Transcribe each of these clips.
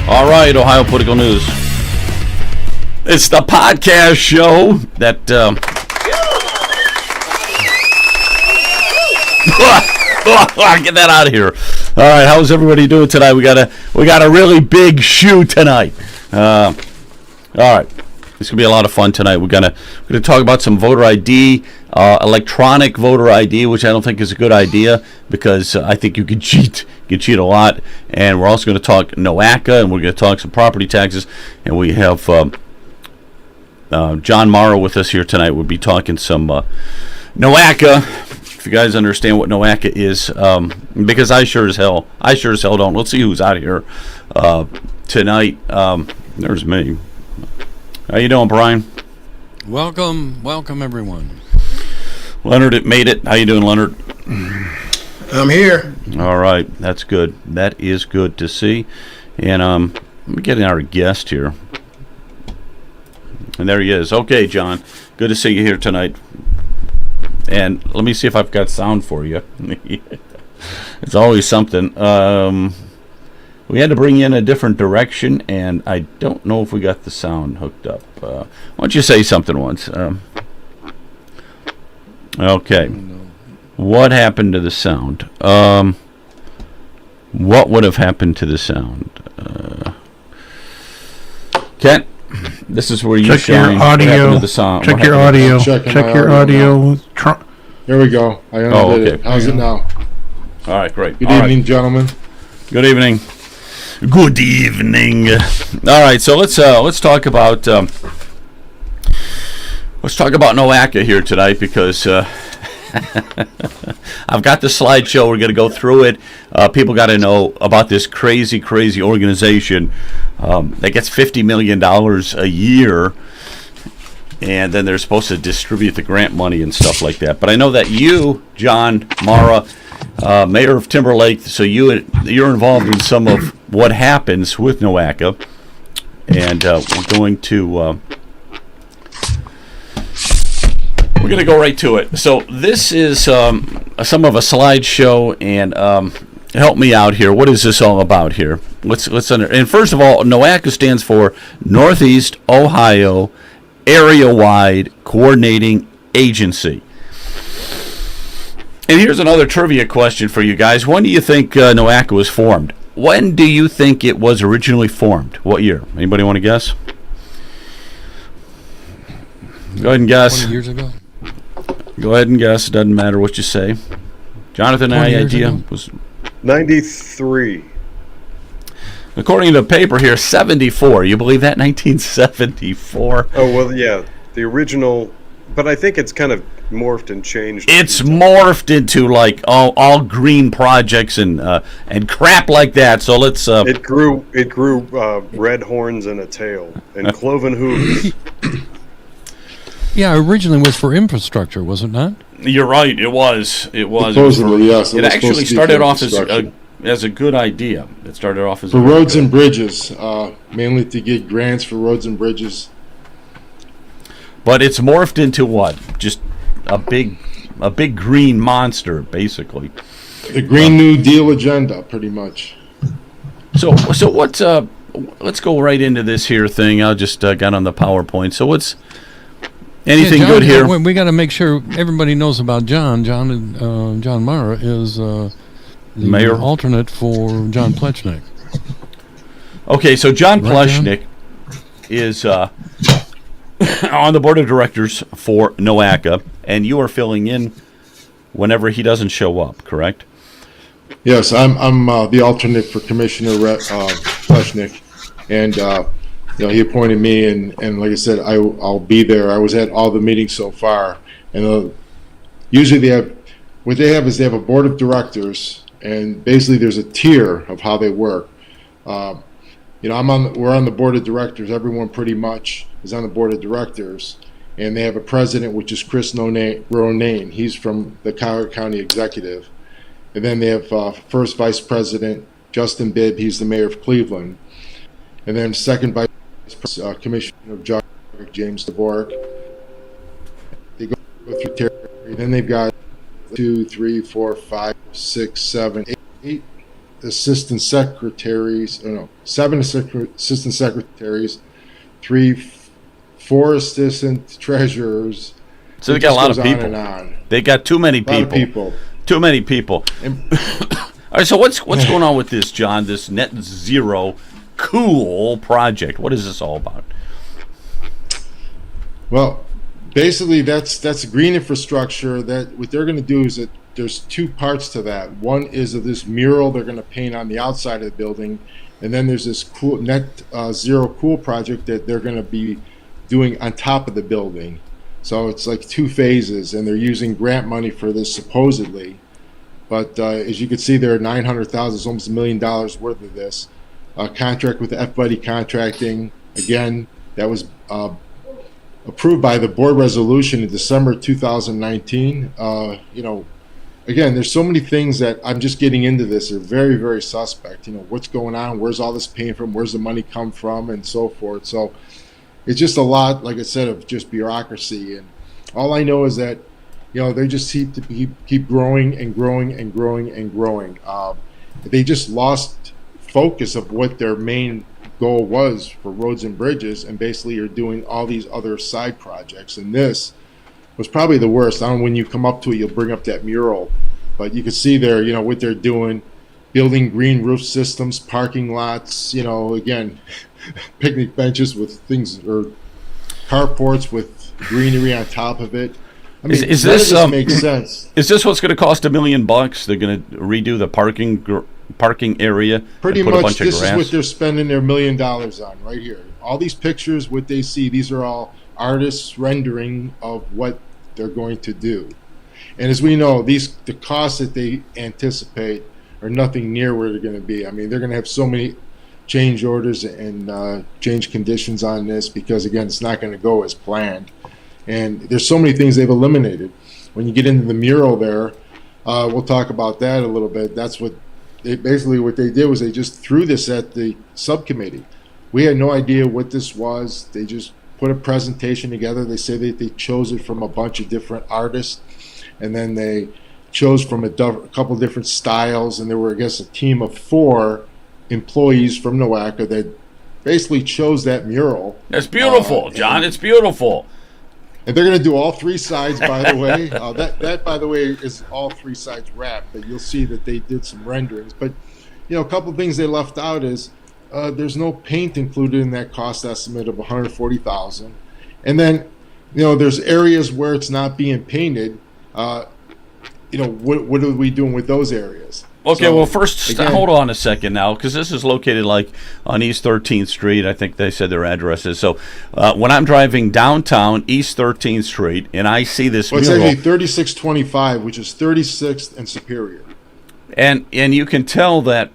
All right, Ohio Political News. It's the podcast show that get that out of here. All right, how's everybody doing tonight? We got a really big shoe tonight. All right, it's gonna be a lot of fun tonight. We're gonna talk about some voter ID, electronic voter ID, which I don't think is a good idea because I think you can cheat. You can cheat a lot. And we're also going to talk NOACA, and we're going to talk some property taxes. And we have John Morrow with us here tonight. We'll be talking some NOACA. If you guys understand what NOACA is, because I sure as hell don't. Let's see who's out here tonight. There's me. How you doing, Brian? Welcome everyone. Leonard made it. How you doing, Leonard? I'm here. All right, that's good. That is good to see. And let me get our guest here. And there he is. Okay, John. Good to see you here tonight. And let me see if I've got sound for you. It's always something. We had to bring you in a different direction, and I don't know if we got the sound hooked up. Why don't you say something once? Okay. What happened to the sound? What would have happened to the sound? Kent, this is where you check your audio. Check your audio. Check your audio. There we go. I undid it. How's it now? All right, great. Good evening, gentlemen. Good evening. Good evening. All right, so let's talk about NOACA here tonight because I've got the slideshow. We're going to go through it. People got to know about this crazy organization that gets $50 million a year, and then they're supposed to distribute the grant money and stuff like that. But I know that you, John Mara, mayor of Timberlake, so you're involved in some of what happens with NOACA, and we're going to go right to it. So this is some of a slideshow, and help me out here. What is this all about here? And first of all, NOACA stands for Northeast Ohio Area-Wide Coordinating Agency. And here's another trivia question for you guys. When do you think NOACA was formed? When do you think it was originally formed? What year? Anybody want to guess? Go ahead and guess. 20 years ago? Go ahead and guess. It doesn't matter what you say. Jonathan, any idea? Was 93. According to the paper here, 74. You believe that? 1974. Oh, well, yeah. The original, but I think it's kind of morphed and changed. It's morphed into like all green projects and crap like that. So let's. It grew red horns and a tail and cloven hooves. Yeah, originally was for infrastructure, was it not? You're right. It was. Supposedly, yes. It actually started off as a good idea. It started off as for roads and bridges, mainly to get grants for roads and bridges. But it's morphed into what? Just a big green monster, basically. The Green New Deal agenda, pretty much. So what's let's go right into this here thing. I just got on the PowerPoint. So what's anything John, good here? We got to make sure everybody knows about John. John Mara is the mayor alternate for John Plechnik. Okay, so John Plechnik is on the board of directors for NOACA, and you are filling in whenever he doesn't show up, correct? Yes, I'm the alternate for Commissioner Plechnik, and he appointed me, and like I said, I'll be there. I was at all the meetings so far, and usually they have a board of directors, and basically there's a tier of how they work. We're on the board of directors. Everyone pretty much is on the board of directors, and they have a president, which is Chris Ronayne. He's from the Cuyahoga County Executive, and then they have first vice president Justin Bibb. He's the mayor of Cleveland, and then second vice president, Commissioner of James Dvorak. They go through territory. Then they've got 2, 3, 4, 5, 6, 7, 8 assistant secretaries, no, 7 assistant secretaries, 4 assistant treasurers. So they It got a just lot of goes on people. and on. They got too many A lot of people. people. Too many people. And- All right, so what's going on with this, John? This net zero cool project. What is this all about? Well, basically, that's green infrastructure. That what they're going to do is that there's 2 parts to that. One is of this mural they're going to paint on the outside of the building, and then there's this cool net zero cool project that they're going to be doing on top of the building. So it's like 2 phases, and they're using grant money for this supposedly. But as you can see, there are $900,000, almost $1 million worth of this contract with F-Buddy Contracting. Again, that was approved by the board resolution in December 2019. Again, there's so many things that I'm just getting into this are very, very suspect. What's going on? Where's all this paint from? Where's the money come from? And so forth. So it's just a lot, like I said, of just bureaucracy. And all I know is that, they just keep growing and growing and growing and growing. They just lost focus of what their main goal was for roads and bridges, and basically are doing all these other side projects. And this was probably the worst. I don't know, when you come up to it, you'll bring up that mural, but you can see there, what they're doing, building green roof systems, parking lots, again, picnic benches with things, or carports with greenery on top of it. I mean, Is none of this makes sense. Is this what's going to cost $1 million? They're going to redo the parking area. Pretty and put a much, bunch of this is grass? what they're spending their $1 million on right here. All these pictures, what they see, these are all artists' rendering of what they're going to do. And as we know, the costs that they anticipate are nothing near where they're going to be. I mean, they're going to have so many change orders and change conditions on this because, again, it's not going to go as planned. And there's so many things they've eliminated. When you get into the mural there, we'll talk about that a little bit. That's what what they did was they just threw this at the subcommittee. We had no idea what this was. They just put a presentation together. They say that they chose it from a bunch of different artists, and then they chose from a couple different styles. And there were, I guess, a team of 4 employees from NOACA that basically chose that mural. That's beautiful, John. It's beautiful. And they're going to do all 3 sides, by the way. That, by the way, is all 3 sides wrapped. But you'll see that they did some renderings. But, a couple of things they left out is there's no paint included in that cost estimate of $140,000. And then, there's areas where it's not being painted. What are we doing with those areas? Okay, So, well, first, again- hold on a second now, because this is located on East 13th Street. I think they said their address is. So when I'm driving downtown East 13th Street and I see this Well, it's mural, actually 3625, which is 36th and Superior. and you can tell that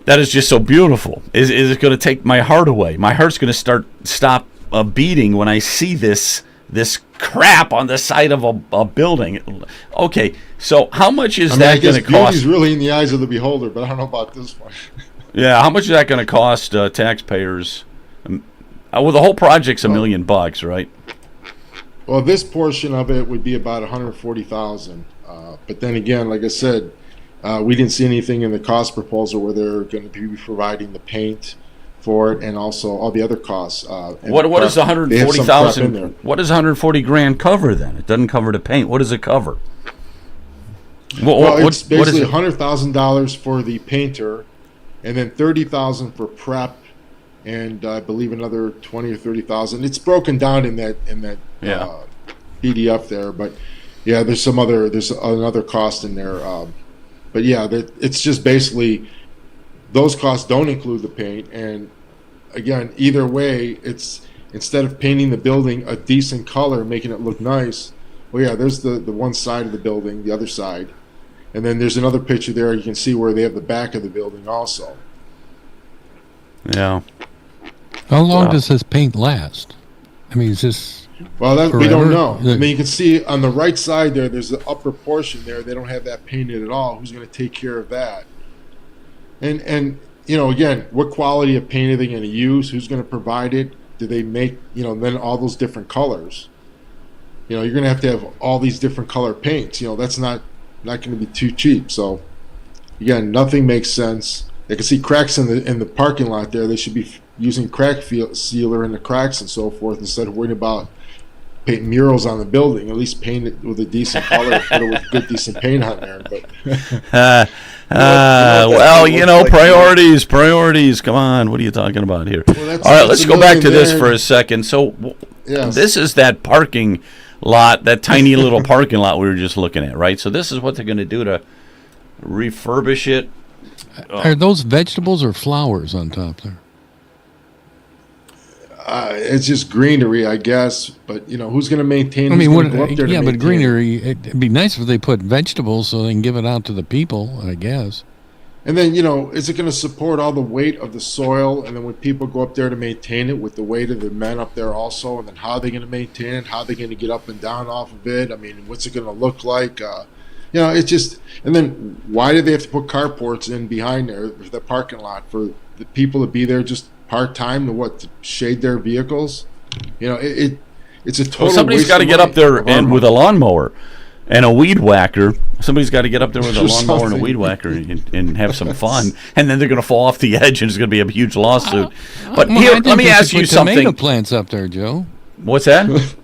is just so beautiful. Is it going to take my heart away? My heart's going to stop beating when I see this crap on the side of a building. Okay, so how much is that going to cost? Beauty's really in the eyes of the beholder, but I don't know about this one. Yeah, how much is that going to cost taxpayers? Well, the whole project's $1 million, right? Well, this portion of it would be about $140,000. But then again, like I said, we didn't see anything in the cost proposal where they're going to be providing the paint for it and also all the other costs. And What does they have some prep in there. $140,000? What does $140,000 cover then? It doesn't cover the paint. What does it cover? Well, it's what is basically it? $100,000 for the painter, and then $30,000 for prep, and I believe another $20,000 or $30,000. It's broken down in that Yeah. PDF there, but yeah, there's another cost in there. But yeah, it's just basically those costs don't include the paint, and again, either way, it's instead of painting the building a decent color, making it look nice. Well, yeah, there's the one side of the building, the other side. And then there's another picture there. You can see where they have the back of the building also. Yeah. How long Wow. does this paint last? I mean, is this Well, that we forever? don't know. I mean, you can see on the right side there's the upper portion there. They don't have that painted at all. Who's going to take care of that? And again, what quality of paint are they going to use? Who's going to provide it? Do they make, then all those different colors? You're going to have all these different color paints. That's not going to be too cheap. So again, nothing makes sense. I can see cracks in the parking lot there. They should be using crack sealer in the cracks and so forth instead of worrying about paint murals on the building. At least paint it with a decent color, put it with good decent paint on there. But priorities. Come on, what are you talking about here? Well, All right, that's let's a go back to million this there. for a second. So, Yes. this is that parking lot, that tiny little parking lot we were just looking at, right? So this is what they're going to do to refurbish it. Are those vegetables or flowers on top there? It's just greenery, I guess. But who's going to maintain? I mean, who's gonna go up there to yeah, but maintain it? greenery. It'd be nice if they put vegetables so they can give it out to the people. I guess. And then, is it going to support all the weight of the soil? And then when people go up there to maintain it with the weight of the men up there also, and then how are they going to maintain it? How are they going to get up and down off of it? I mean, what's it going to look like? It's just, and then why do they have to put carports in behind there, the parking lot, for the people to be there just part-time to shade their vehicles? It's a total Well, somebody's waste got to of get money up there of our and with a money. lawnmower and a weed whacker. Somebody's got to get up there with a Or lawnmower and a something. weed whacker and have some fun. And then they're going to fall off the edge and it's going to be a huge lawsuit. But Well, I here, think let me they ask should you put Tomato something. plants up there, Joe. What's that?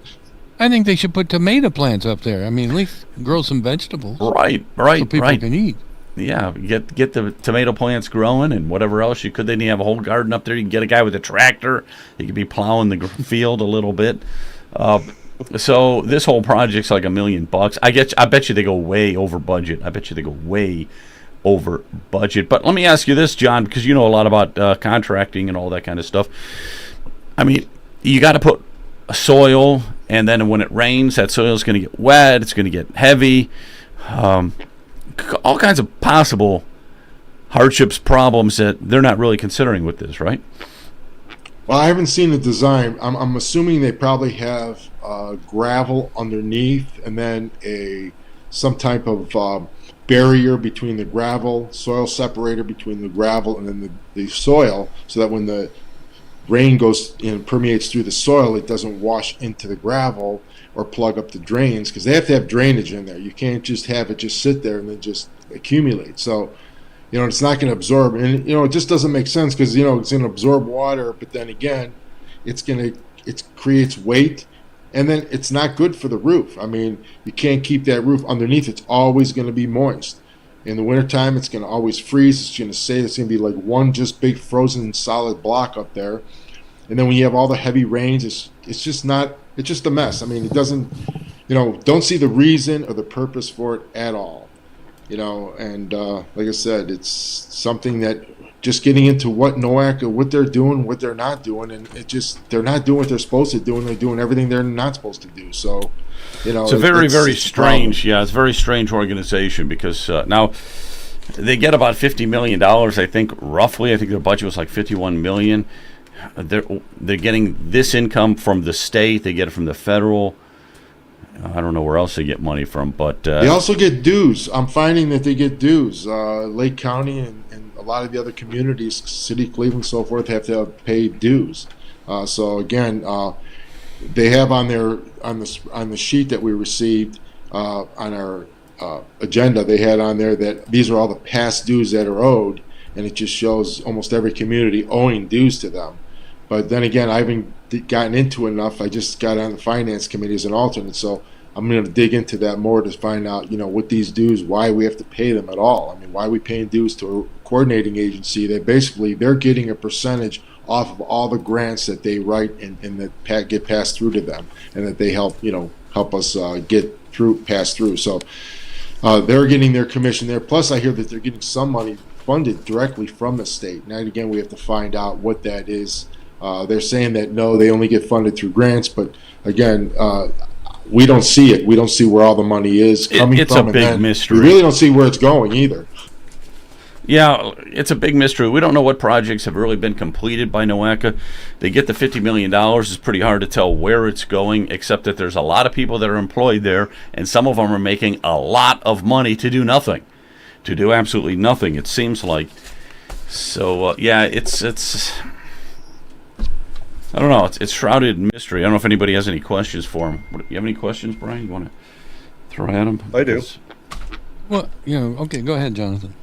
I think they should put tomato plants up there. I mean, at least grow some vegetables Right, so people right. can eat. Yeah, get the tomato plants growing and whatever else you could. Then you have a whole garden up there. You can get a guy with a tractor. He could be plowing the field a little bit. So this whole project's like $1 million. I bet you they go way over budget. But let me ask you this, John, because you know a lot about contracting and all that kind of stuff. I mean, you got to put soil, and then when it rains, that soil is going to get wet. It's going to get heavy. All kinds of possible hardships, problems that they're not really considering with this, right? Well, I haven't seen the design. I'm assuming they probably have gravel underneath, and then some type of barrier between the gravel, soil separator between the gravel and then the soil, so that when the rain goes and permeates through the soil, it doesn't wash into the gravel or plug up the drains, because they have to have drainage in there. You can't just have it just sit there and then just accumulate. So it's not going to absorb, and it just doesn't make sense, because it's going to absorb water, but then again, it creates weight, and then it's not good for the roof. I mean, you can't keep that roof underneath. It's always going to be moist. In the wintertime, it's going to always freeze. It's going to be like one just big frozen solid block up there. And then when you have all the heavy rains, it's just a mess. I mean, it doesn't, don't see the reason or the purpose for it at all. And like I said, it's something that just getting into what they're doing, what they're not doing, and they're not doing what they're supposed to do, and they're doing everything they're not supposed to do. So, It's a very, very it's a strange. problem. Yeah, it's a very strange organization because now they get about $50 million. I think roughly. I think their budget was like $51 million. They're getting this income from the state. They get it from the federal. I don't know where else they get money from, but They also get dues. I'm finding that they get dues. Lake County and a lot of the other communities, City of Cleveland, so forth, have to pay dues. So again, they have on the sheet that we received on our agenda, they had on there that these are all the past dues that are owed, and it just shows almost every community owing dues to them. But then again, I haven't gotten into it enough. I just got on the finance committee as an alternate, so I'm going to dig into that more to find out, what these dues, why we have to pay them at all. I mean, why are we paying dues to a coordinating agency that basically they're getting a percentage off of all the grants that they write and that get passed through to them, and that they help us pass through. So they're getting their commission there. Plus, I hear that they're getting some money funded directly from the state. Now, again, we have to find out what that is. They're saying that no, they only get funded through grants, but again, we don't see it. We don't see where all the money is coming it's from. a big and then mystery. We really don't see where it's going either. Yeah, it's a big mystery. We don't know what projects have really been completed by NOACA. They get the $50 million. It's pretty hard to tell where it's going, except that there's a lot of people that are employed there, and some of them are making a lot of money to do nothing, to do absolutely nothing, it seems like. So, yeah, it's I don't know. It's shrouded in mystery. I don't know if anybody has any questions for him. You have any questions, Brian? You want to throw at him? I do. Well, okay, go ahead, Jonathan.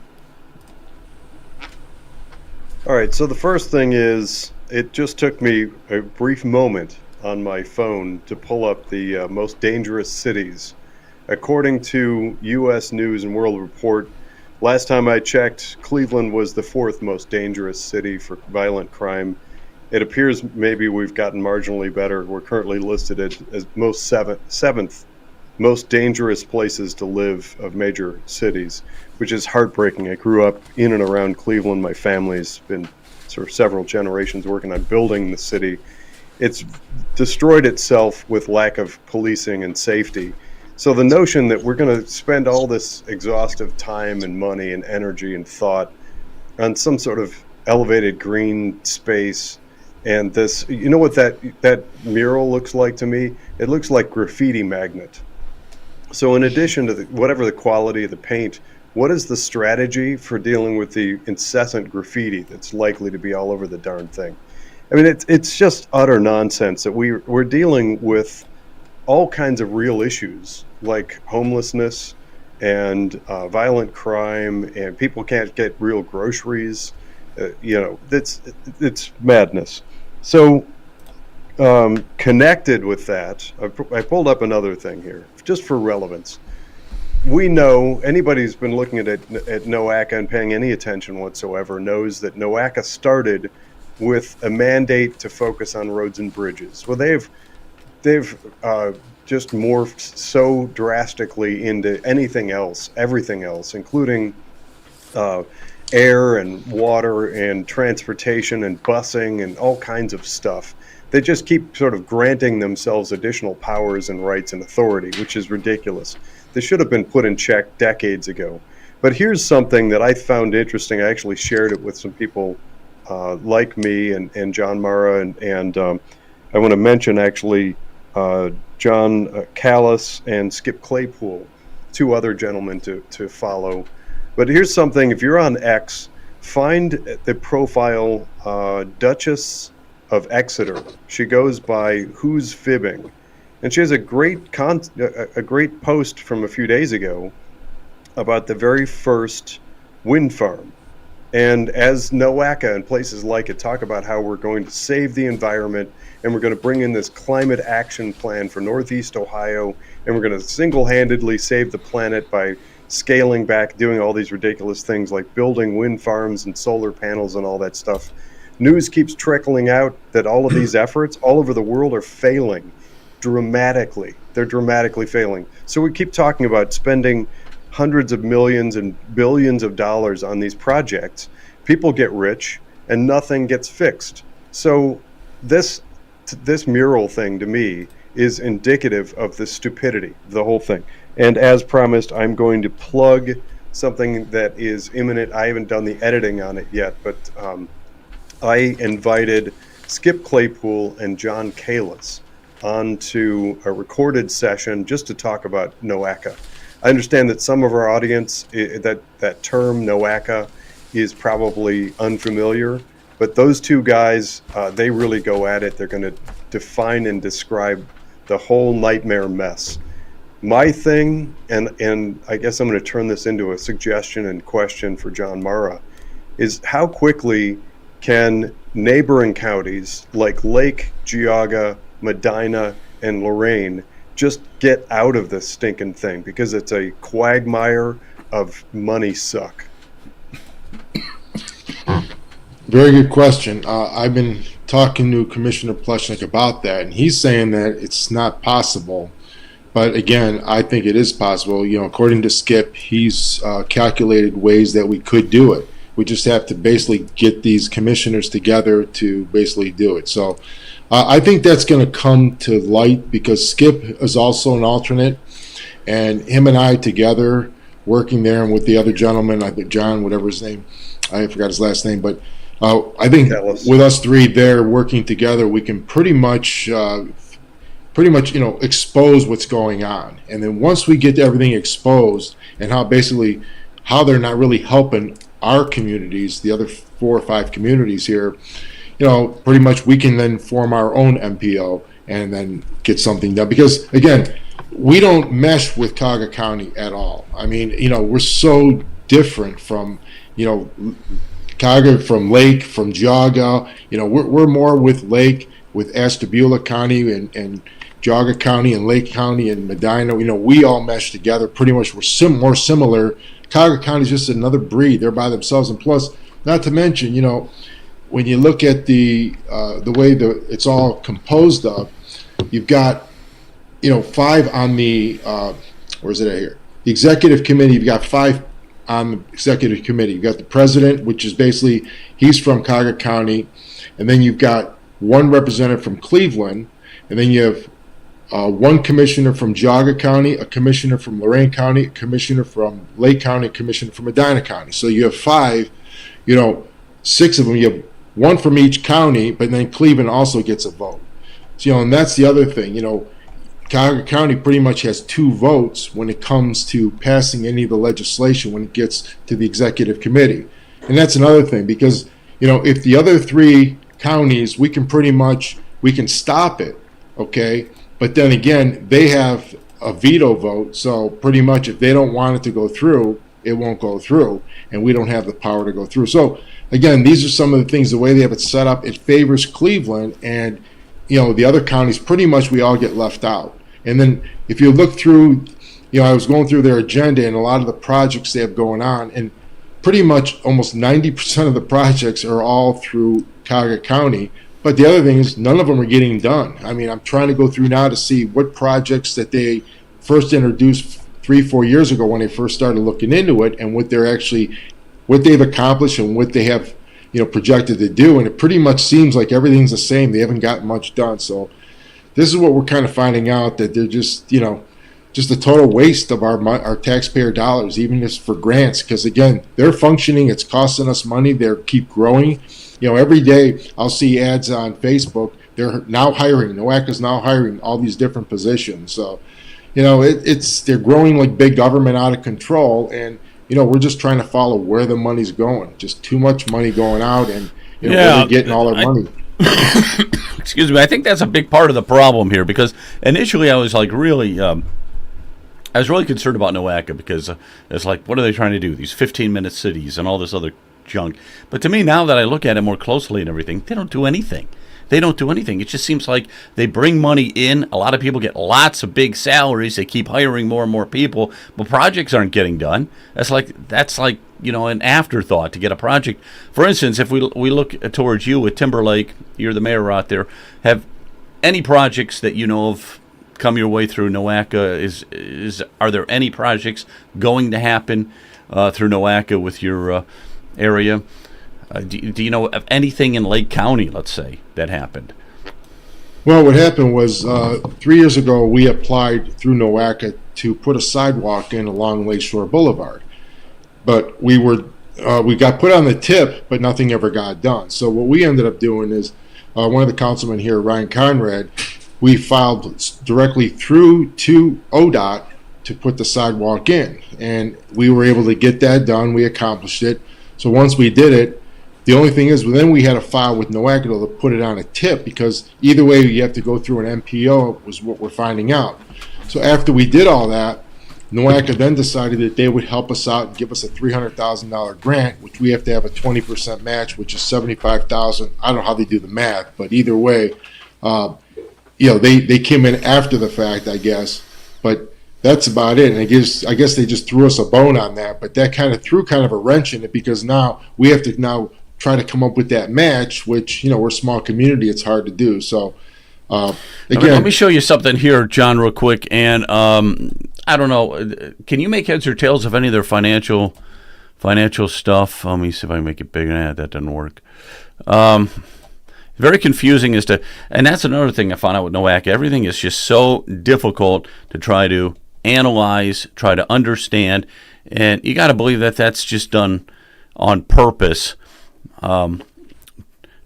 All right, so the first thing is, it just took me a brief moment on my phone to pull up the most dangerous cities. According to U.S. News and World Report, last time I checked, Cleveland was the fourth most dangerous city for violent crime. It appears maybe we've gotten marginally better. We're currently listed as seventh most dangerous places to live of major cities, which is heartbreaking. I grew up in and around Cleveland. My family's been sort of several generations working on building the city. It's destroyed itself with lack of policing and safety. So the notion that we're going to spend all this exhaustive time and money and energy and thought on some sort of elevated green space, and this, you know what that mural looks like to me? It looks like graffiti magnet. So in addition to whatever the quality of the paint, what is the strategy for dealing with the incessant graffiti that's likely to be all over the darn thing? I mean, it's just utter nonsense that we're dealing with all kinds of real issues like homelessness and violent crime, and people can't get real groceries. It's madness. So connected with that, I pulled up another thing here, just for relevance. We know, anybody who's been looking at NOACA and paying any attention whatsoever knows that NOACA started with a mandate to focus on roads and bridges. Well, they've just morphed so drastically into anything else, everything else, including air and water and transportation and busing and all kinds of stuff. They just keep sort of granting themselves additional powers and rights and authority, which is ridiculous. They should have been put in check decades ago. But here's something that I found interesting. I actually shared it with some people like me and John Mara, and I want to mention actually John Callis and Skip Claypool, two other gentlemen to follow. But here's something, if you're on X, find the profile Duchess of Exeter. She goes by Who's Fibbing, and she has a great post from a few days ago about the very first wind farm. And as NOACA and places like it talk about how we're going to save the environment, and we're going to bring in this climate action plan for Northeast Ohio, and we're going to single-handedly save the planet by scaling back, doing all these ridiculous things like building wind farms and solar panels and all that stuff. News keeps trickling out that all of these efforts all over the world are failing dramatically. They're dramatically failing. So we keep talking about spending hundreds of millions and billions of dollars on these projects. People get rich and nothing gets fixed. So this mural thing to me is indicative of the stupidity of the whole thing. And as promised, I'm going to plug something that is imminent. I haven't done the editing on it yet, but I invited Skip Claypool and John Callis onto a recorded session just to talk about NOACA. I understand that some of our audience, that term NOACA is probably unfamiliar, but those two guys, they really go at it. They're going to define and describe the whole nightmare mess. My thing, and I guess I'm going to turn this into a suggestion and question for John Mara, is how quickly can neighboring counties like Lake, Geauga, Medina, and Lorraine just get out of this stinking thing, because it's a quagmire of money suck. Very good question. I've been talking to Commissioner Pleshnik about that, and he's saying that it's not possible. But again, I think it is possible. You know, according to Skip, he's calculated ways that we could do it. We just have to basically get these commissioners together to basically do it. So I think that's going to come to light, because Skip is also an alternate, and him and I together working there, and with the other gentleman, I think John, whatever his name, I forgot his last name, but I think with us three there working together, we can pretty much expose what's going on. And then once we get everything exposed, and how they're not really helping our communities, the other 4 or 5 communities here, pretty much we can then form our own MPO and then get something done. Because again, we don't mesh with Cuyahoga County at all. I mean, we're so different from, Cuyahoga, from Lake, from Geauga. We're more with Lake, with Ashtabula County and Geauga County and Lake County and Medina. We all mesh together. Pretty much we're more similar. Cuyahoga County is just another breed. They're by themselves. And plus, not to mention, when you look at the way it's all composed of, you've got, 5 on the, where's it at here? The executive committee, you've got 5 on the executive committee. You've got the president, which is basically, he's from Cuyahoga County. And then you've got 1 representative from Cleveland. And then you have 1 commissioner from Geauga County, a commissioner from Lorain County, a commissioner from Lake County, a commissioner from Medina County. So you have 5, 6 of them. You have 1 from each county, but then Cleveland also gets a vote. So, and that's the other thing. Cuyahoga County pretty much has 2 votes when it comes to passing any of the legislation when it gets to the executive committee. And that's another thing, because, if the other 3 counties, we can stop it, okay? But then again, they have a veto vote, so pretty much if they don't want it to go through, it won't go through, and we don't have the power to go through. So again, these are some of the things, the way they have it set up, it favors Cleveland, and the other counties, pretty much we all get left out. And then if you look through, I was going through their agenda and a lot of the projects they have going on, and pretty much almost 90% of the projects are all through Cuyahoga County. But the other thing is, none of them are getting done. I mean, I'm trying to go through now to see what projects that they first introduced 3-4 years ago when they first started looking into it, and what they've accomplished and what they have, projected to do. And it pretty much seems like everything's the same. They haven't gotten much done. So this is what we're kind of finding out, that they're just, just a total waste of our taxpayer dollars, even just for grants. Because again, they're functioning. It's costing us money. They keep growing. Every day I'll see ads on Facebook. They're now hiring. NOACA's now hiring all these different positions. So, they're growing like big government out of control. And, we're just trying to follow where the money's going. Just too much money going out, and where they're getting all their money. Excuse me. I think that's a big part of the problem here, because initially I was like really, I was really concerned about NOACA, because it's like, what are they trying to do? These 15-minute cities and all this other junk. But to me, now that I look at it more closely and everything, they don't do anything. They don't do anything. It just seems like they bring money in. A lot of people get lots of big salaries. They keep hiring more and more people, but projects aren't getting done. That's like an afterthought to get a project. For instance, if we look towards you with Timberlake, you're the mayor out there. Have any projects that you know of come your way through NOACA? Are there any projects going to happen through NOACA with your area? Do you know of anything in Lake County, let's say, that happened? Well, what happened was 3 years ago, we applied through NOACA to put a sidewalk in along Lakeshore Boulevard. But we got put on the tip, but nothing ever got done. So what we ended up doing is, one of the councilmen here, Ryan Conrad, we filed directly through to ODOT to put the sidewalk in. And we were able to get that done. We accomplished it. So once we did it, the only thing is, then we had to file with NOACA to put it on a tip, because either way you have to go through an MPO, was what we're finding out. So after we did all that, NOACA then decided that they would help us out and give us a $300,000 grant, which we have to have a 20% match, which is $75,000. I don't know how they do the math, but either way, they came in after the fact, I guess. But that's about it. And I guess they just threw us a bone on that. But that kind of threw kind of a wrench in it, because now we have to try to come up with that match, which, we're a small community. It's hard to do. So, again, let me show you something here, John, real quick. And I don't know, can you make heads or tails of any of their financial stuff? Let me see if I can make it bigger. That doesn't work. Very confusing and that's another thing I found out with NOACA. Everything is just so difficult to try to analyze, try to understand, and you got to believe that that's just done on purpose.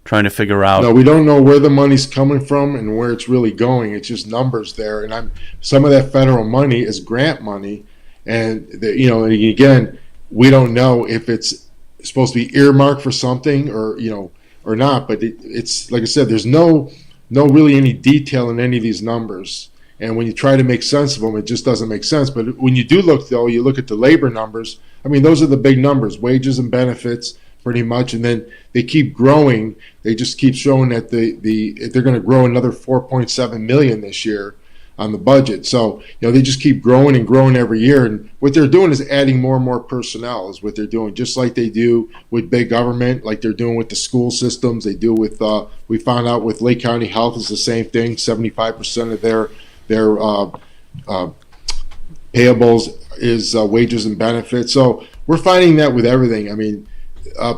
Trying to figure out. No, we don't know where the money's coming from and where it's really going. It's just numbers there, and some of that federal money is grant money, and and again, we don't know if it's supposed to be earmarked for something or not. But it's like I said, there's no really any detail in any of these numbers, and when you try to make sense of them, it just doesn't make sense. But when you do look, though, you look at the labor numbers. I mean, those are the big numbers: wages and benefits, pretty much, and then they keep growing. They just keep showing that they're going to grow another 4.7 million this year on the budget. So, they just keep growing and growing every year. And what they're doing is adding more and more personnel is what they're doing, just like they do with big government, like they're doing with the school systems. They do with, we found out with Lake County Health is the same thing. 75% of their payables is wages and benefits. So we're finding that with everything. I mean,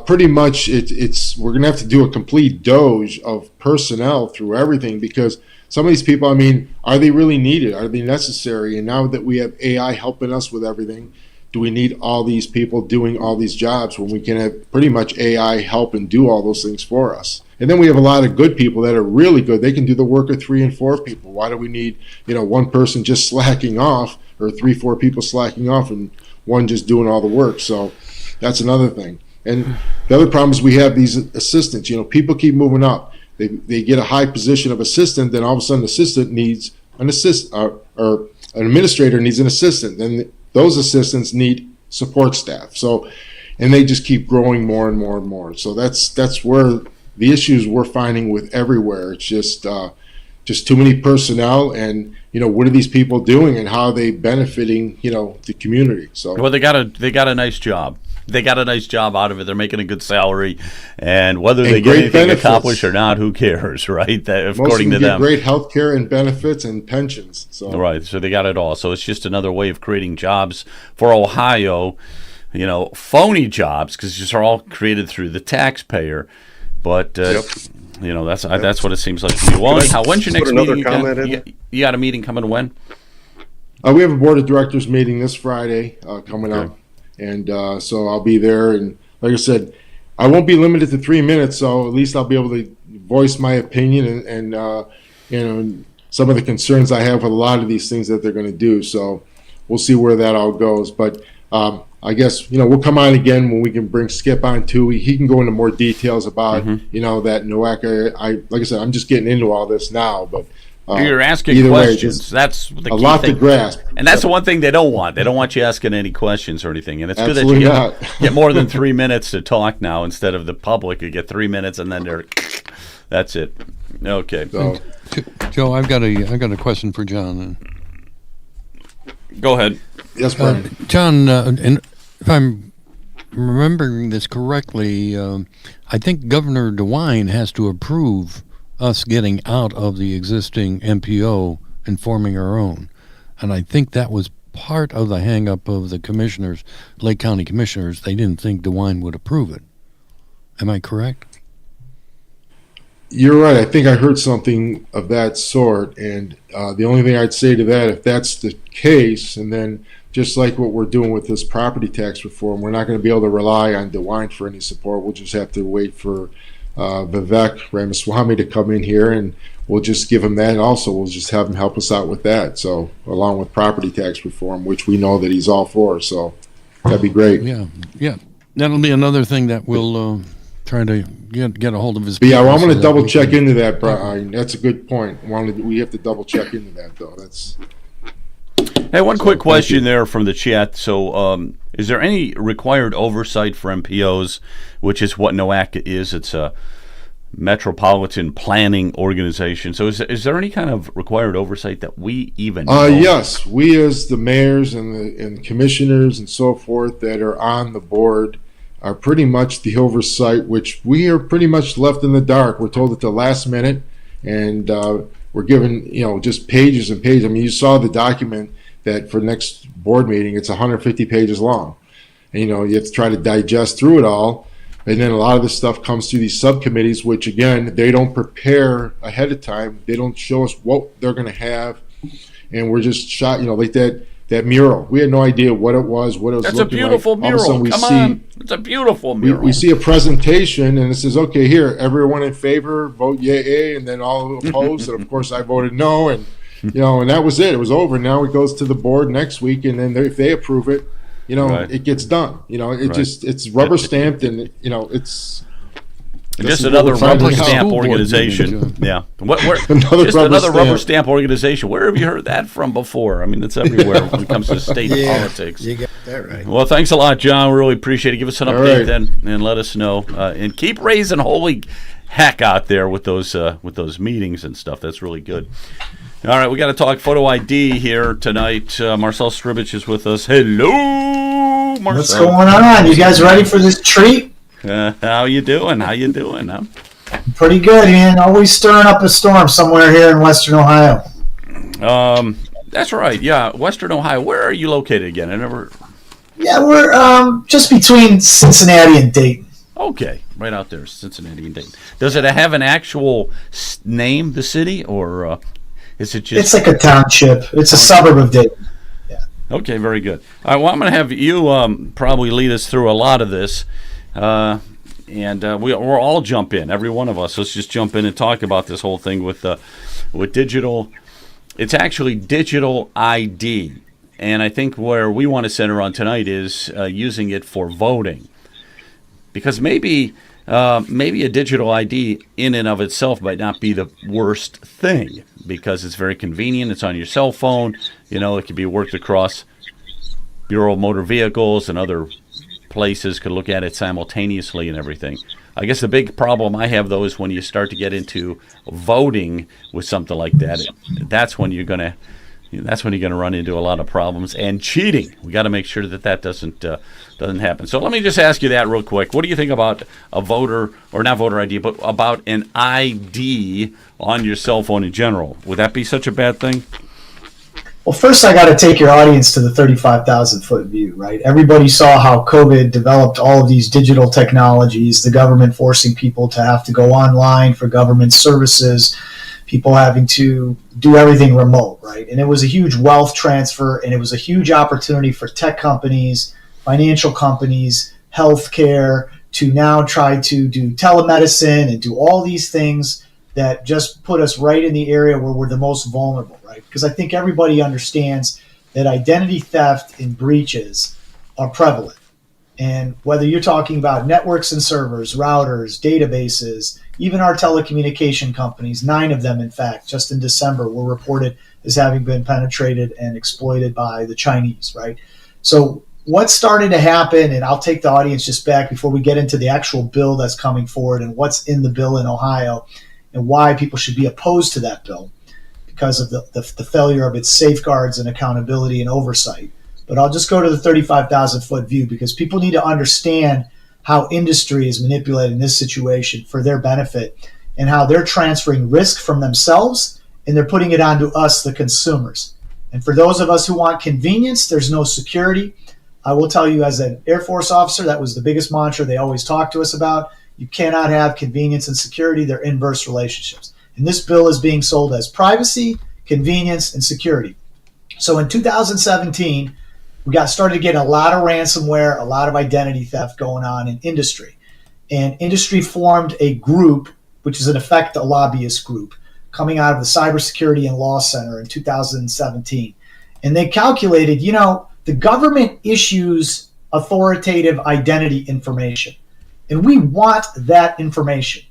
pretty much we're going to have to do a complete doge of personnel through everything, because some of these people, I mean, are they really needed? Are they necessary? And now that we have AI helping us with everything, do we need all these people doing all these jobs when we can have pretty much AI help and do all those things for us? And then we have a lot of good people that are really good. They can do the work of 3 and 4 people. Why do we need, one person just slacking off, or 3, 4 people slacking off and one just doing all the work? So that's another thing. And the other problem is we have these assistants. People keep moving up. They get a high position of assistant, then all of a sudden, assistant needs an or an administrator needs an assistant. Then those assistants need support staff. So, and they just keep growing more and more and more. So that's where the issues we're finding with everywhere. It's just too many personnel, and what are these people doing, and how are they benefiting the community? So, well, they got a nice job. They got a nice job out of it. They're making a good salary, and whether they get anything benefits accomplished or not, who cares, right? Most According of them to get them, great health care and benefits and pensions. So right. So they got it all. So it's just another way of creating jobs for Ohio. Phony jobs, because these are all created through the taxpayer. But that's what it seems like to me. Well, anyhow, when's your next meeting? You got a meeting coming when? We have a board of directors meeting this Friday coming up. And so I'll be there, and like I said, I won't be limited to 3 minutes, so at least I'll be able to voice my opinion and some of the concerns I have with a lot of these things that they're going to do. So we'll see where that all goes. But I guess we'll come on again when we can bring Skip on too. He can go into more details about that NOAC. Like I said, I'm just getting into all this now, but. You're asking questions. That's the key lot thing. To grasp. And that's the one thing they don't want. They don't want you asking any questions or anything. And it's Absolutely good that you get more than 3 minutes to talk now, instead of the public. You get 3 minutes and then that's it. Okay. So, Joe, I've got a question for John. Go ahead. Yes, Brian. John, and if I'm remembering this correctly, I think Governor DeWine has to approve us getting out of the existing MPO and forming our own. And I think that was part of the hang-up of the commissioners, Lake County commissioners. They didn't think DeWine would approve it. Am I correct? You're right. I think I heard something of that sort. And the only thing I'd say to that, if that's the case, and then just like what we're doing with this property tax reform, we're not going to be able to rely on DeWine for any support. We'll just have to wait for Vivek Ramaswamy to come in here, and we'll just give him that, and also we'll just have him help us out with that. So along with property tax reform, which we know that he's all for, so that'd be great. Yeah. That'll be another thing that we'll try to get a hold of his. But yeah, well, I'm going to double check into that, Brian. That's a good point. We have to double check into that, though. Hey, one quick question there from the chat. So, is there any required oversight for MPOs, which is what NOAC is? It's a metropolitan planning organization. So, is there any kind of required oversight that we even know? Yes, we as the mayors and the commissioners and so forth that are on the board are pretty much the oversight, which we are pretty much left in the dark. We're told at the last minute, and we're given just pages and pages. I mean, you saw the document that for next board meeting, it's 150 pages long. And, you have to try to digest through it all. And then a lot of this stuff comes through these subcommittees, which, again, they don't prepare ahead of time. They don't show us what they're going to have. And we're just shot, like that mural. We had no idea what it was, what it was looking like. That's a beautiful mural. Come on. It's a beautiful mural. We see a presentation, and it says, okay, here, everyone in favor, vote yay, and then all opposed. And, of course, I voted no. And and that was it. It was over. Now it goes to the board next week, and then if they approve it, right. It gets done. It's rubber stamped, and it's. Just what another we're finding rubber like out. stamp school board organization. meetings, Yeah. Where, Another just rubber another rubber stamp. stamp organization. Where have you heard that from before? I mean, it's everywhere when it comes to state politics. You got that right. Well, thanks a lot, John. We really appreciate it. Give us an All update right. then, and let us know. And keep raising holy heck out there with those meetings and stuff. That's really good. All right, we got to talk photo ID here tonight. Marcel Stribich is with us. Hello, Marcel. What's going on? You guys ready for this treat? How you doing? How you doing? Huh? Pretty good, man. Always stirring up a storm somewhere here in Western Ohio. That's right. Yeah, Western Ohio. Where are you located again? I never. Yeah, we're just between Cincinnati and Dayton. Okay, right out there, Cincinnati and Dayton. Does it have an actual name, the city, or is it just? It's like a township. It's a suburb of Dayton. Okay, very good. All right, well, I'm going to have you probably lead us through a lot of this, and we'll all jump in, every one of us. Let's just jump in and talk about this whole thing with digital. It's actually digital ID, and I think where we want to center on tonight is using it for voting, because maybe a digital ID in and of itself might not be the worst thing, because it's very convenient. It's on your cell phone. You know, it can be worked across Bureau of Motor Vehicles and other places could look at it simultaneously and everything. I guess the big problem I have, though, is when you start to get into voting with something like that. That's when you're gonna run into a lot of problems and cheating. We got to make sure that doesn't happen. So let me just ask you that real quick. What do you think about a voter, or not voter ID, but about an ID on your cell phone in general? Would that be such a bad thing? Well, first I got to take your audience to the 35,000-foot view, right? Everybody saw how COVID developed all of these digital technologies, the government forcing people to have to go online for government services, people having to do everything remote, right? And it was a huge wealth transfer, and it was a huge opportunity for tech companies, financial companies, healthcare, to now try to do telemedicine and do all these things that just put us right in the area where we're the most vulnerable, right? Because I think everybody understands that identity theft and breaches are prevalent. And whether you're talking about networks and servers, routers, databases, even our telecommunication companies, 9 of them, in fact, just in December, were reported as having been penetrated and exploited by the Chinese, right? So what started to happen, and I'll take the audience just back before we get into the actual bill that's coming forward and what's in the bill in Ohio, and why people should be opposed to that bill because of the failure of its safeguards and accountability and oversight. But I'll just go to the 35,000-foot view, because people need to understand how industry is manipulating this situation for their benefit, and how they're transferring risk from themselves and they're putting it onto us, the consumers. And for those of us who want convenience, there's no security. I will tell you, as an Air Force officer, that was the biggest mantra they always talked to us about. You cannot have convenience and security. They're inverse relationships. And this bill is being sold as privacy, convenience, and security. So in 2017, we got started getting a lot of ransomware, a lot of identity theft going on in industry. And industry formed a group, which is in effect a lobbyist group, coming out of the Cybersecurity and Law Center in 2017. And they calculated, the government issues authoritative identity information. And we want that information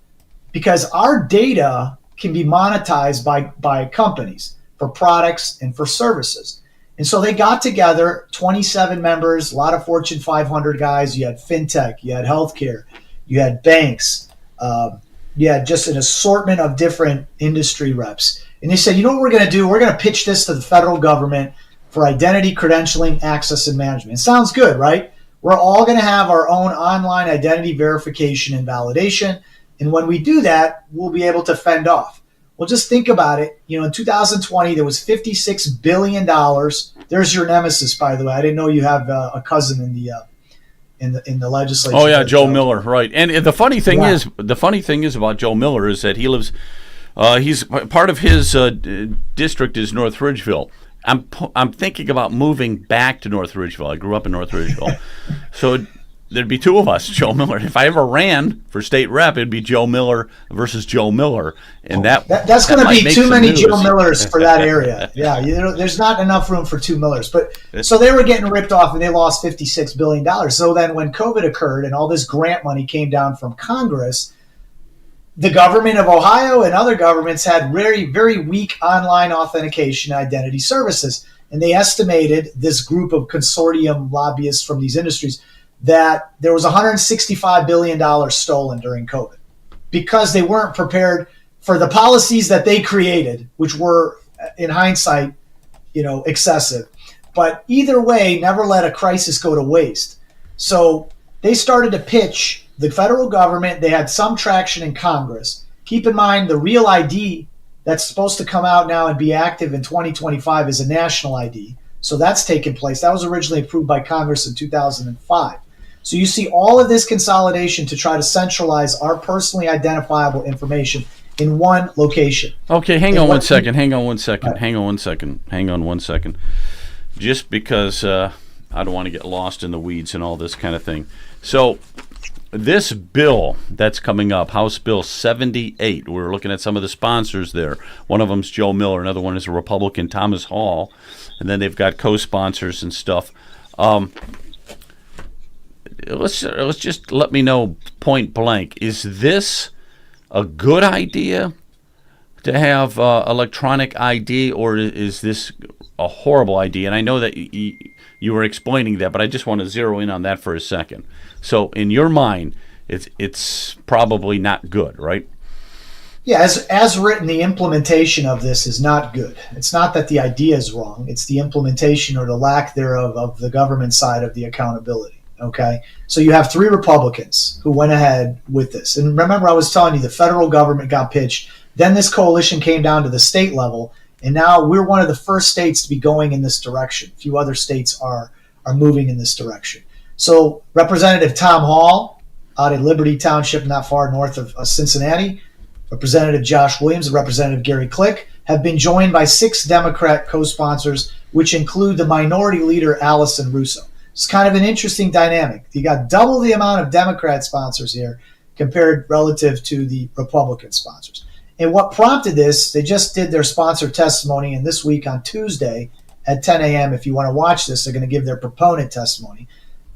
because our data can be monetized by companies for products and for services. And so they got together, 27 members, a lot of Fortune 500 guys. You had fintech, you had healthcare, you had banks, you had just an assortment of different industry reps. And they said, you know what we're going to do? We're going to pitch this to the federal government for identity credentialing, access, and management. It sounds good, right? We're all going to have our own online identity verification and validation. And when we do that, we'll be able to fend off. Well, just think about it. In 2020, there was $56 billion. There's your nemesis, by the way. I didn't know you have a cousin in the legislature. Oh yeah, Joe Miller, right? And the funny thing is about Joe Miller is that he lives. He's part of his district is North Ridgeville. I'm thinking about moving back to North Ridgeville. I grew up in North Ridgeville, so there'd be 2 of us, Joe Miller. If I ever ran for state rep, it'd be Joe Miller versus Joe Miller, and that's going to be too many Joe Millers for that area. Yeah, there's not enough room for 2 Millers. But so they were getting ripped off, and they lost $56 billion. So then when COVID occurred and all this grant money came down from Congress, the government of Ohio and other governments had very, very weak online authentication identity services. And they estimated, this group of consortium lobbyists from these industries, that there was $165 billion stolen during COVID because they weren't prepared for the policies that they created, which were, in hindsight, excessive. But either way, never let a crisis go to waste. So they started to pitch the federal government. They had some traction in Congress. Keep in mind, the Real ID that's supposed to come out now and be active in 2025 is a national ID. So that's taken place. That was originally approved by Congress in 2005. So you see all of this consolidation to try to centralize our personally identifiable information in one location. Okay, hang on one second. Just because I don't want to get lost in the weeds and all this kind of thing. So this bill that's coming up, House Bill 78, we're looking at some of the sponsors there. One of them's Joe Miller. Another one is a Republican, Thomas Hall. And then they've got co-sponsors and stuff. Let's just let me know point blank. Is this a good idea to have electronic ID, or is this a horrible idea? And I know that you were explaining that, but I just want to zero in on that for a second. So in your mind, it's probably not good, right? Yeah, as written, the implementation of this is not good. It's not that the idea is wrong. It's the implementation or the lack thereof of the government side of the accountability. Okay, so you have 3 Republicans who went ahead with this. And remember, I was telling you the federal government got pitched. Then this coalition came down to the state level. And now we're one of the first states to be going in this direction. A few other states are moving in this direction. So Representative Tom Hall out of Liberty Township, not far north of Cincinnati, Representative Josh Williams and Representative Gary Click have been joined by 6 Democrat co-sponsors, which include the minority leader, Allison Russo. It's kind of an interesting dynamic. You got double the amount of Democrat sponsors here compared relative to the Republican sponsors. And what prompted this, they just did their sponsor testimony, and this week on Tuesday at 10 a.m., if you want to watch this, they're going to give their proponent testimony.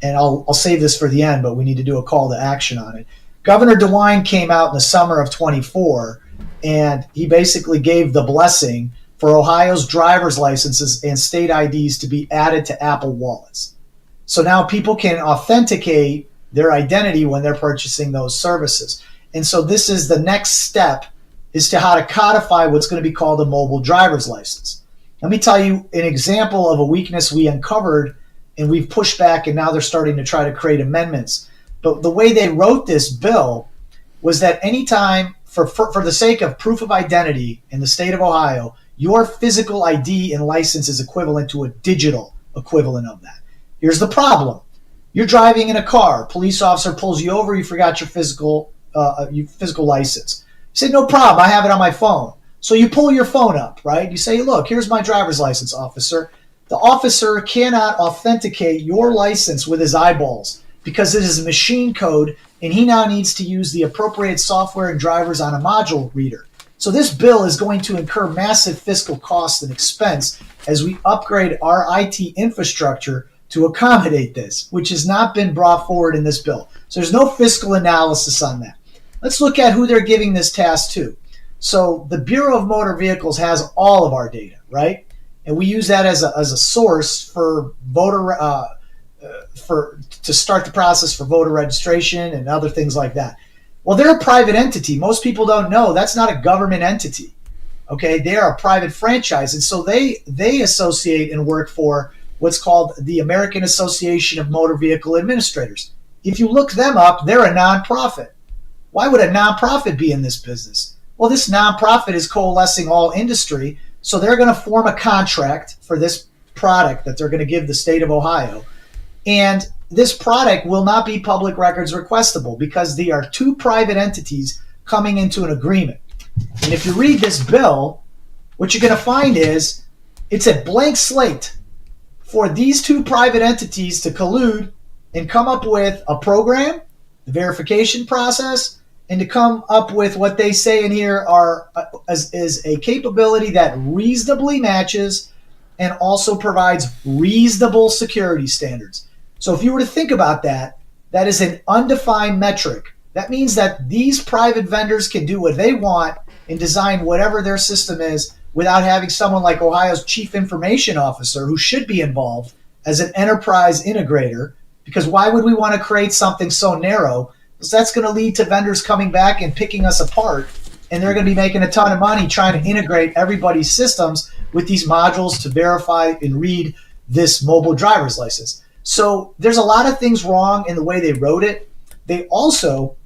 And I'll save this for the end, but we need to do a call to action on it. Governor DeWine came out in the summer of 24, and he basically gave the blessing for Ohio's driver's licenses and state IDs to be added to Apple wallets. So now people can authenticate their identity when they're purchasing those services. And so this is the next step, is to how to codify what's going to be called a mobile driver's license. Let me tell you an example of a weakness we uncovered, and we've pushed back, and now they're starting to try to create amendments. But the way they wrote this bill was that anytime, for the sake of proof of identity in the state of Ohio, your physical ID and license is equivalent to a digital equivalent of that. Here's the problem. You're driving in a car. Police officer pulls you over. You forgot your physical license. You say, no problem. I have it on my phone. So you pull your phone up, right? You say, look, here's my driver's license, officer. The officer cannot authenticate your license with his eyeballs because it is a machine code, and he now needs to use the appropriate software and drivers on a module reader. So this bill is going to incur massive fiscal costs and expense as we upgrade our IT infrastructure to accommodate this, which has not been brought forward in this bill. So there's no fiscal analysis on that. Let's look at who they're giving this task to. So the Bureau of Motor Vehicles has all of our data, right? And we use that as a source for to start the process for voter registration and other things like that. Well, they're a private entity. Most people don't know that's not a government entity. Okay, they are a private franchise, and so they associate and work for what's called the American Association of Motor Vehicle Administrators. If you look them up, they're a nonprofit. Why would a nonprofit be in this business? Well, this nonprofit is coalescing all industry, so they're going to form a contract for this product that they're going to give the state of Ohio. And this product will not be public records requestable because they are 2 private entities coming into an agreement. And if you read this bill, what you're going to find is it's a blank slate for these 2 private entities to collude and come up with a program, the verification process, and to come up with what they say in here is a capability that reasonably matches and also provides reasonable security standards. So if you were to think about that, that is an undefined metric That means that these private vendors can do what they want and design whatever their system is without having someone like Ohio's chief information officer, who should be involved as an enterprise integrator. Because why would we want to create something so narrow? Because that's going to lead to vendors coming back and picking us apart, and they're going to be making a ton of money trying to integrate everybody's systems with these modules to verify and read this mobile driver's license. So there's a lot of things wrong in the way they wrote it. They also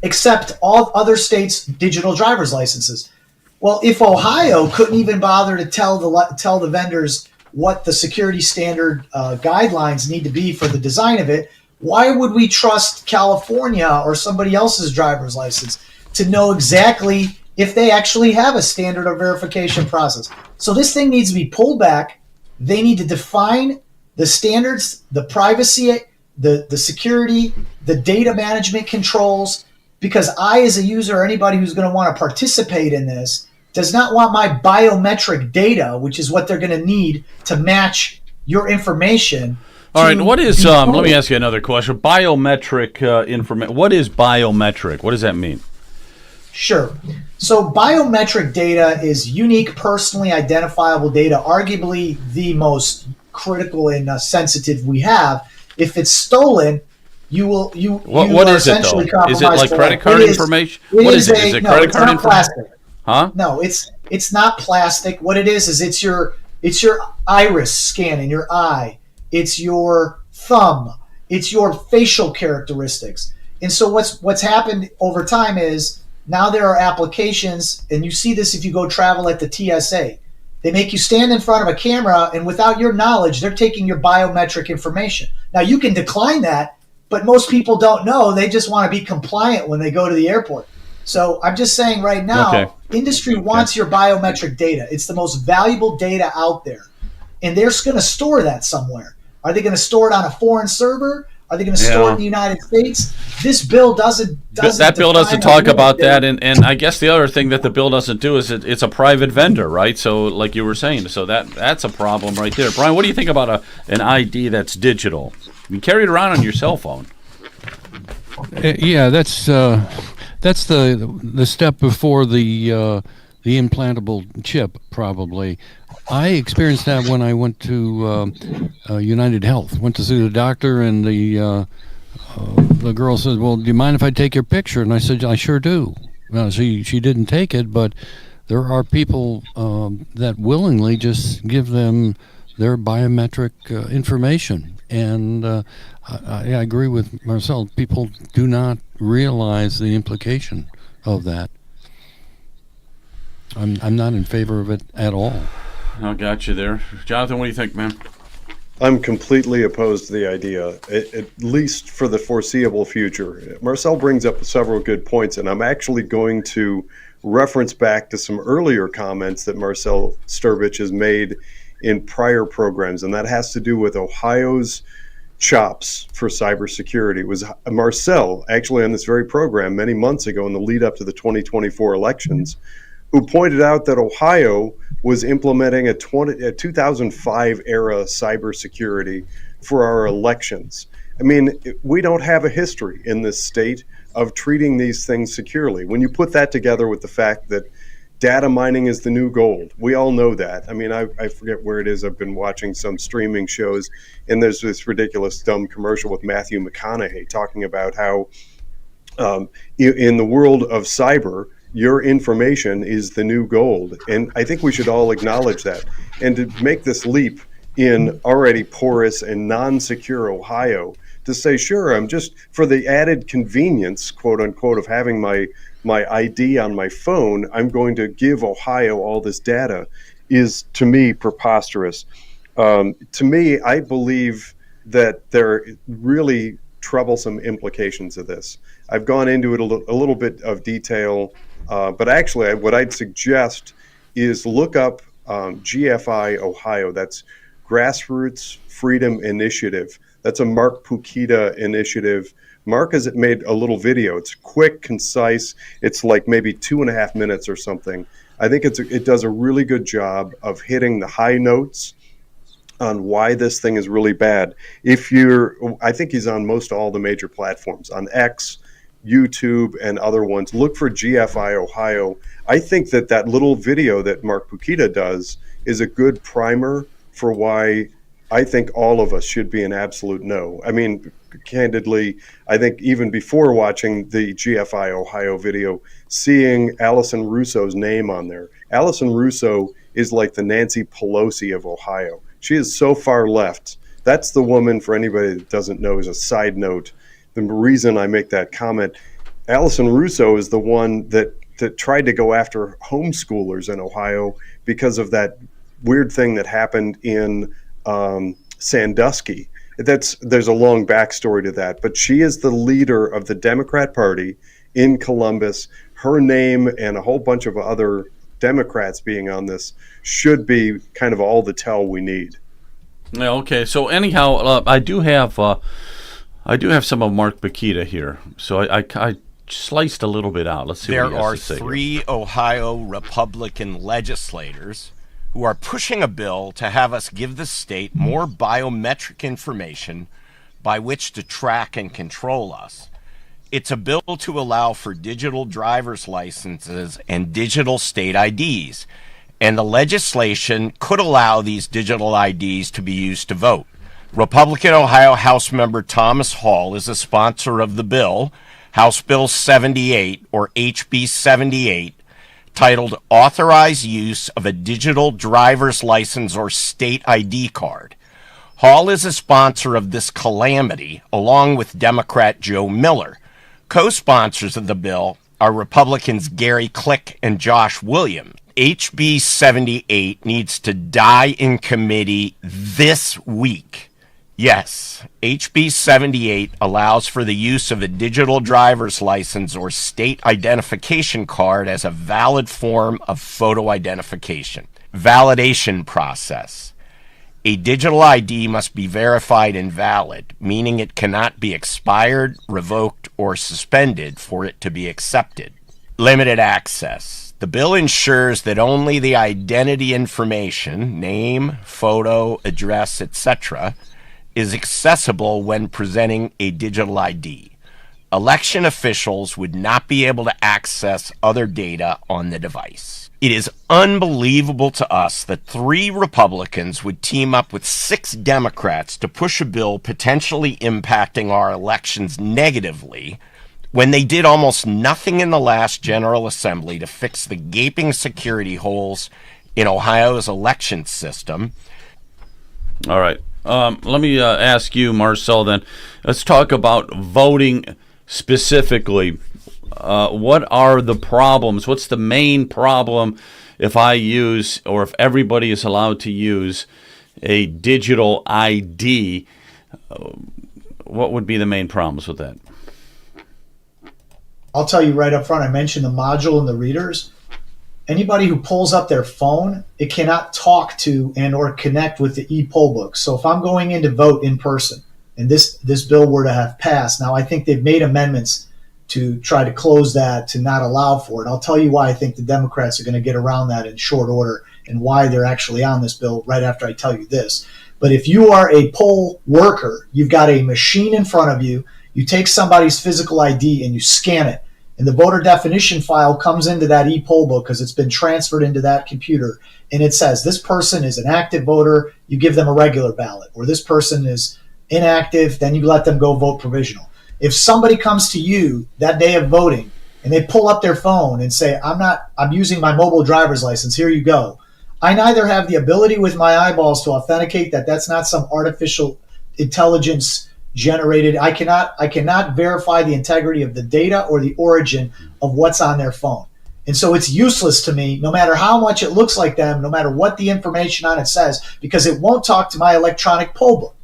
accept all other states' digital driver's licenses. Well, if Ohio couldn't even bother to tell the vendors what the security standard guidelines need to be for the design of it, why would we trust California or somebody else's driver's license to know exactly if they actually have a standard or verification process? So this thing needs to be pulled back. They need to define the standards, the privacy, the security, the data management controls, because I, as a user, or anybody who's going to want to participate in this, does not want my biometric data, which is what they're going to need to match your information. All right, what is, let me ask you another question. Biometric information. What is biometric? What does that mean? Sure. So biometric data is unique, personally identifiable data, arguably the most critical and sensitive we have. If it's stolen, you will What is it though? Is it like credit card information? What is it? Is it credit card information? Huh? No, it's not plastic. What it is it's your iris scan in your eye. It's your thumb. It's your facial characteristics. And so what's happened over time is now there are applications, and you see this if you go travel at the TSA. They make you stand in front of a camera, and without your knowledge, they're taking your biometric information. Now, you can decline that, but most people don't know. They just want to be compliant when they go to the airport. So I'm just saying right now, industry wants your biometric data. It's the most valuable data out there. And they're going to store that somewhere. Are they going to store it on a foreign server? Are they going to store it in the United States? This bill doesn't that bill doesn't talk about that. And I guess the other thing that the bill doesn't do is it's a private vendor, right? So like you were saying, so that's a problem right there. Brian, what do you think about an ID that's digital? You carry it around on your cell phone. Yeah, that's the step before the implantable chip, probably. I experienced that when I went to United Health. Went to see the doctor, and the girl said, "Well, do you mind if I take your picture?" And I said, "I sure do." Well, she didn't take it, but there are people that willingly just give them their biometric information. And I agree with Marcel. People do not realize the implication of that. I'm not in favor of it at all. I got you there. Jonathan, what do you think, man? I'm completely opposed to the idea, at least for the foreseeable future. Marcel brings up several good points, and I'm actually going to reference back to some earlier comments that Marcel Sturbich has made in prior programs, and that has to do with Ohio's chops for cybersecurity. It was Marcel, actually on this very program many months ago in the lead up to the 2024 elections, who pointed out that Ohio was implementing a 2005 era cybersecurity for our elections. I mean, we don't have a history in this state of treating these things securely. When you put that together with the fact that data mining is the new gold, we all know that. I mean, I forget where it is. I've been watching some streaming shows, and there's this ridiculous dumb commercial with Matthew McConaughey talking about how in the world of cyber, your information is the new gold. And I think we should all acknowledge that. And to make this leap in already porous and non-secure Ohio, to say, sure, I'm just, for the added convenience, quote unquote, of having my ID on my phone, I'm going to give Ohio all this data, is, to me, preposterous. To me, I believe that there are really troublesome implications of this. I've gone into it a little bit of detail, but actually what I'd suggest is look up GFI Ohio. That's Grassroots Freedom Initiative. That's a Mark Pukita initiative. Mark has made a little video. It's quick, concise. It's like maybe 2.5 minutes or something. I think it does a really good job of hitting the high notes on why this thing is really bad. I think he's on most all the major platforms, on X, YouTube and other ones. Look for GFI Ohio. I think that little video that Mark Pukita does is a good primer for why I think all of us should be an absolute no. I mean, candidly, I think even before watching the GFI Ohio video, seeing Allison Russo's name on there. Allison Russo is like the Nancy Pelosi of Ohio. She is so far left. That's the woman, for anybody that doesn't know, as a side note, the reason I make that comment, Allison Russo is the one that tried to go after homeschoolers in Ohio because of that weird thing that happened in Sandusky. There's a long backstory to that, but she is the leader of the Democrat Party in Columbus. Her name and a whole bunch of other Democrats being on this should be kind of all the tell we need. Yeah, okay. So anyhow, I do have some of Mark Pukita here. So I sliced a little bit out. Let's see. There what he has are to say 3 Ohio Republican legislators who are pushing a bill to have us give the state more biometric information by which to track and control us. It's a bill to allow for digital driver's licenses and digital state IDs, and the legislation could allow these digital IDs to be used to vote. Republican Ohio House member Thomas Hall is a sponsor of the bill, House Bill 78, or HB 78, titled Authorized Use of a Digital Driver's License or State ID Card. Hall is a sponsor of this calamity, along with Democrat Joe Miller. Co-sponsors of the bill are Republicans Gary Click and Josh Williams. HB 78 needs to die in committee this week. Yes, HB 78 allows for the use of a digital driver's license or state identification card as a valid form of photo identification. Validation process. A digital ID must be verified and valid, meaning it cannot be expired, revoked, or suspended for it to be accepted. Limited access. The bill ensures that only the identity information, name, photo, address, etc., is accessible when presenting a digital ID. Election officials would not be able to access other data on the device. It is unbelievable to us that 3 Republicans would team up with 6 Democrats to push a bill potentially impacting our elections negatively when they did almost nothing in the last General Assembly to fix the gaping security holes in Ohio's election system. All right. Let me ask you, Marcel, then. Let's talk about voting specifically. What are the problems? What's the main problem if I use, or if everybody is allowed to use, a digital ID? What would be the main problems with that? I'll tell you right up front, I mentioned the module and the readers. Anybody who pulls up their phone, it cannot talk to and or connect with the e-poll book. So if I'm going in to vote in person and this bill were to have passed, now I think they've made amendments to try to close that, to not allow for it. I'll tell you why I think the Democrats are going to get around that in short order and why they're actually on this bill right after I tell you this. But if you are a poll worker, you've got a machine in front of you, you take somebody's physical ID and you scan it. And the voter definition file comes into that e-poll book because it's been transferred into that computer. And it says this person is an active voter, you give them a regular ballot. Or this person is inactive, then you let them go vote provisional. If somebody comes to you that day of voting and they pull up their phone and say, I'm using my mobile driver's license, here you go. I neither have the ability with my eyeballs to authenticate that that's not some artificial intelligence generated. I cannot verify the integrity of the data or the origin of what's on their phone. And so it's useless to me, no matter how much it looks like them, no matter what the information on it says, because it won't talk to my electronic poll book.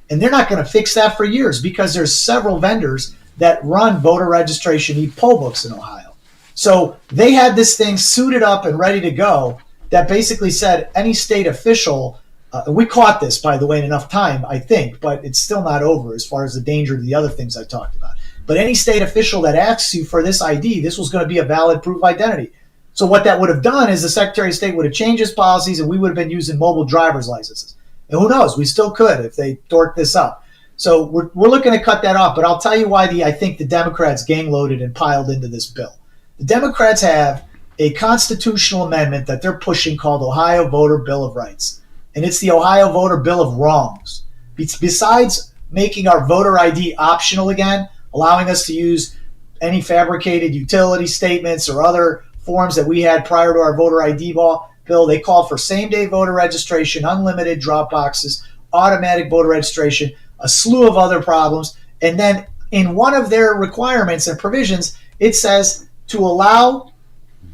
And they're not going to fix that for years because there's several vendors that run voter registration e-poll books in Ohio. So they had this thing suited up and ready to go that basically said any state official, we caught this, by the way, in enough time, I think, but it's still not over as far as the danger to the other things I talked about. But any state official that asks you for this ID, this was going to be a valid proof of identity. So what that would have done is the Secretary of State would have changed his policies and we would have been using mobile driver's licenses. And who knows, we still could if they dork this up. So we're looking to cut that off. But I'll tell you why I think the Democrats gang loaded and piled into this bill. The Democrats have a constitutional amendment that they're pushing called Ohio Voter Bill of Rights. And it's the Ohio Voter Bill of Wrongs. Besides making our voter ID optional again, allowing us to use any fabricated utility statements or other forms that we had prior to our voter ID bill, they call for same-day voter registration, unlimited drop boxes, automatic voter registration, a slew of other problems. And then in one of their requirements and provisions, it says to allow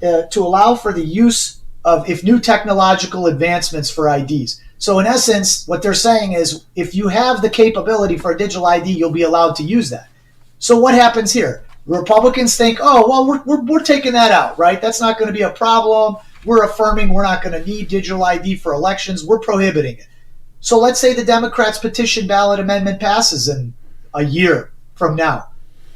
for the use of if new technological advancements for IDs. So in essence, what they're saying is if you have the capability for a digital ID, you'll be allowed to use that. So what happens here? Republicans think, oh, well, we're taking that out, right? That's not going to be a problem. We're affirming we're not going to need digital ID for elections. We're prohibiting it. So let's say the Democrats' petition ballot amendment passes in a year from now.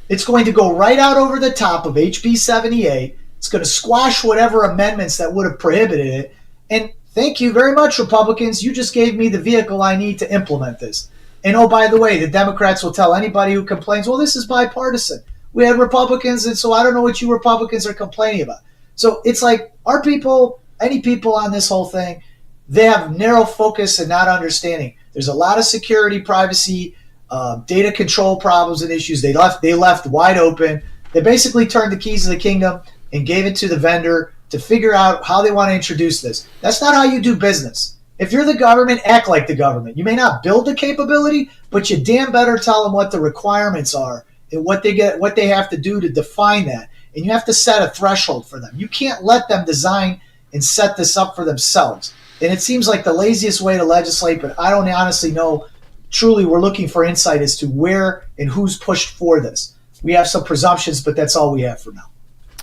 It's going to go right out over the top of HB 78. It's going to squash whatever amendments that would have prohibited it. And thank you very much, Republicans. You just gave me the vehicle I need to implement this. And oh, by the way, the Democrats will tell anybody who complains, well, this is bipartisan. We had Republicans, and so I don't know what you Republicans are complaining about. So it's like our people, any people on this whole thing, they have narrow focus and not understanding. There's a lot of security, privacy, data control problems and issues. They left wide open. They basically turned the keys of the kingdom and gave it to the vendor to figure out how they want to introduce this. That's not how you do business. If you're the government, act like the government. You may not build the capability, but you damn better tell them what the requirements are and what they have to do to define that. And you have to set a threshold for them. You can't let them design and set this up for themselves. And it seems like the laziest way to legislate, but I don't honestly know. Truly, we're looking for insight as to where and who's pushed for this. We have some presumptions, but that's all we have for now.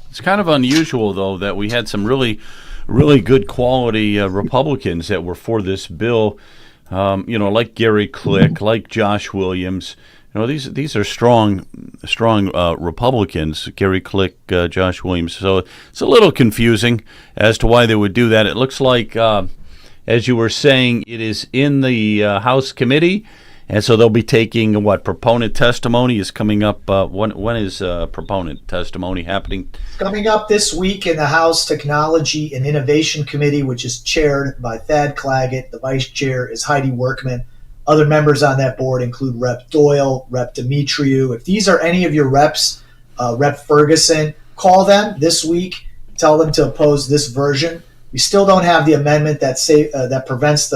It's kind of unusual, though, that we had some really, really good quality Republicans that were for this bill. Like Gary Click, like Josh Williams. These are strong Republicans. Gary Click, Josh Williams. So it's a little confusing as to why they would do that. It looks like, as you were saying, it is in the House committee. And so they'll be taking proponent testimony is coming up. When is proponent testimony happening? Coming up this week in the House Technology and Innovation Committee, which is chaired by Thad Claggett. The vice chair is Heidi Workman. Other members on that board include Rep. Doyle, Rep. Demetriou. If these are any of your reps, Rep. Ferguson, call them this week. Tell them to oppose this version. We still don't have the amendment that prevents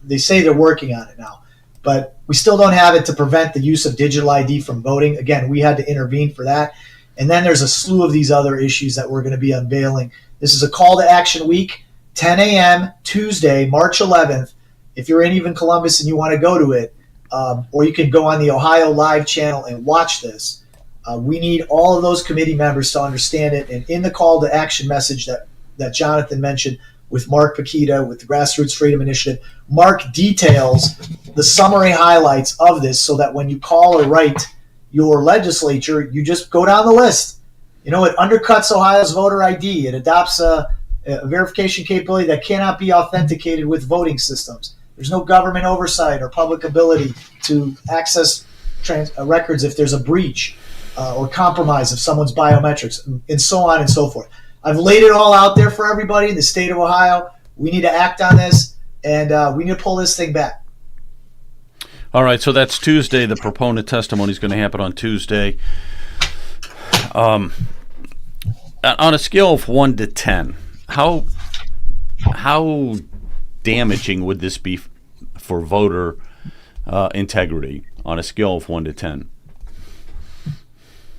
they say they're working on it now. But we still don't have it to prevent the use of digital ID from voting. Again, we had to intervene for that. And then there's a slew of these other issues that we're going to be unveiling. This is a call to action week, 10 a.m. Tuesday, March 11th. If you're in even Columbus and you want to go to it, or you can go on the Ohio Live channel and watch this. We need all of those committee members to understand it. And in the call to action message that Jonathan mentioned with Mark Paquita, with the Grassroots Freedom Initiative, Mark details the summary highlights of this so that when you call or write your legislature, you just go down the list. It undercuts Ohio's voter ID. It adopts a verification capability that cannot be authenticated with voting systems. There's no government oversight or public ability to access records if there's a breach or compromise of someone's biometrics, and so on and so forth. I've laid it all out there for everybody in the state of Ohio. We need to act on this, and we need to pull this thing back. All right, so that's Tuesday. The proponent testimony is going to happen on Tuesday. On a scale of 1 to 10, how damaging would this be for voter integrity on a scale of 1 to 10?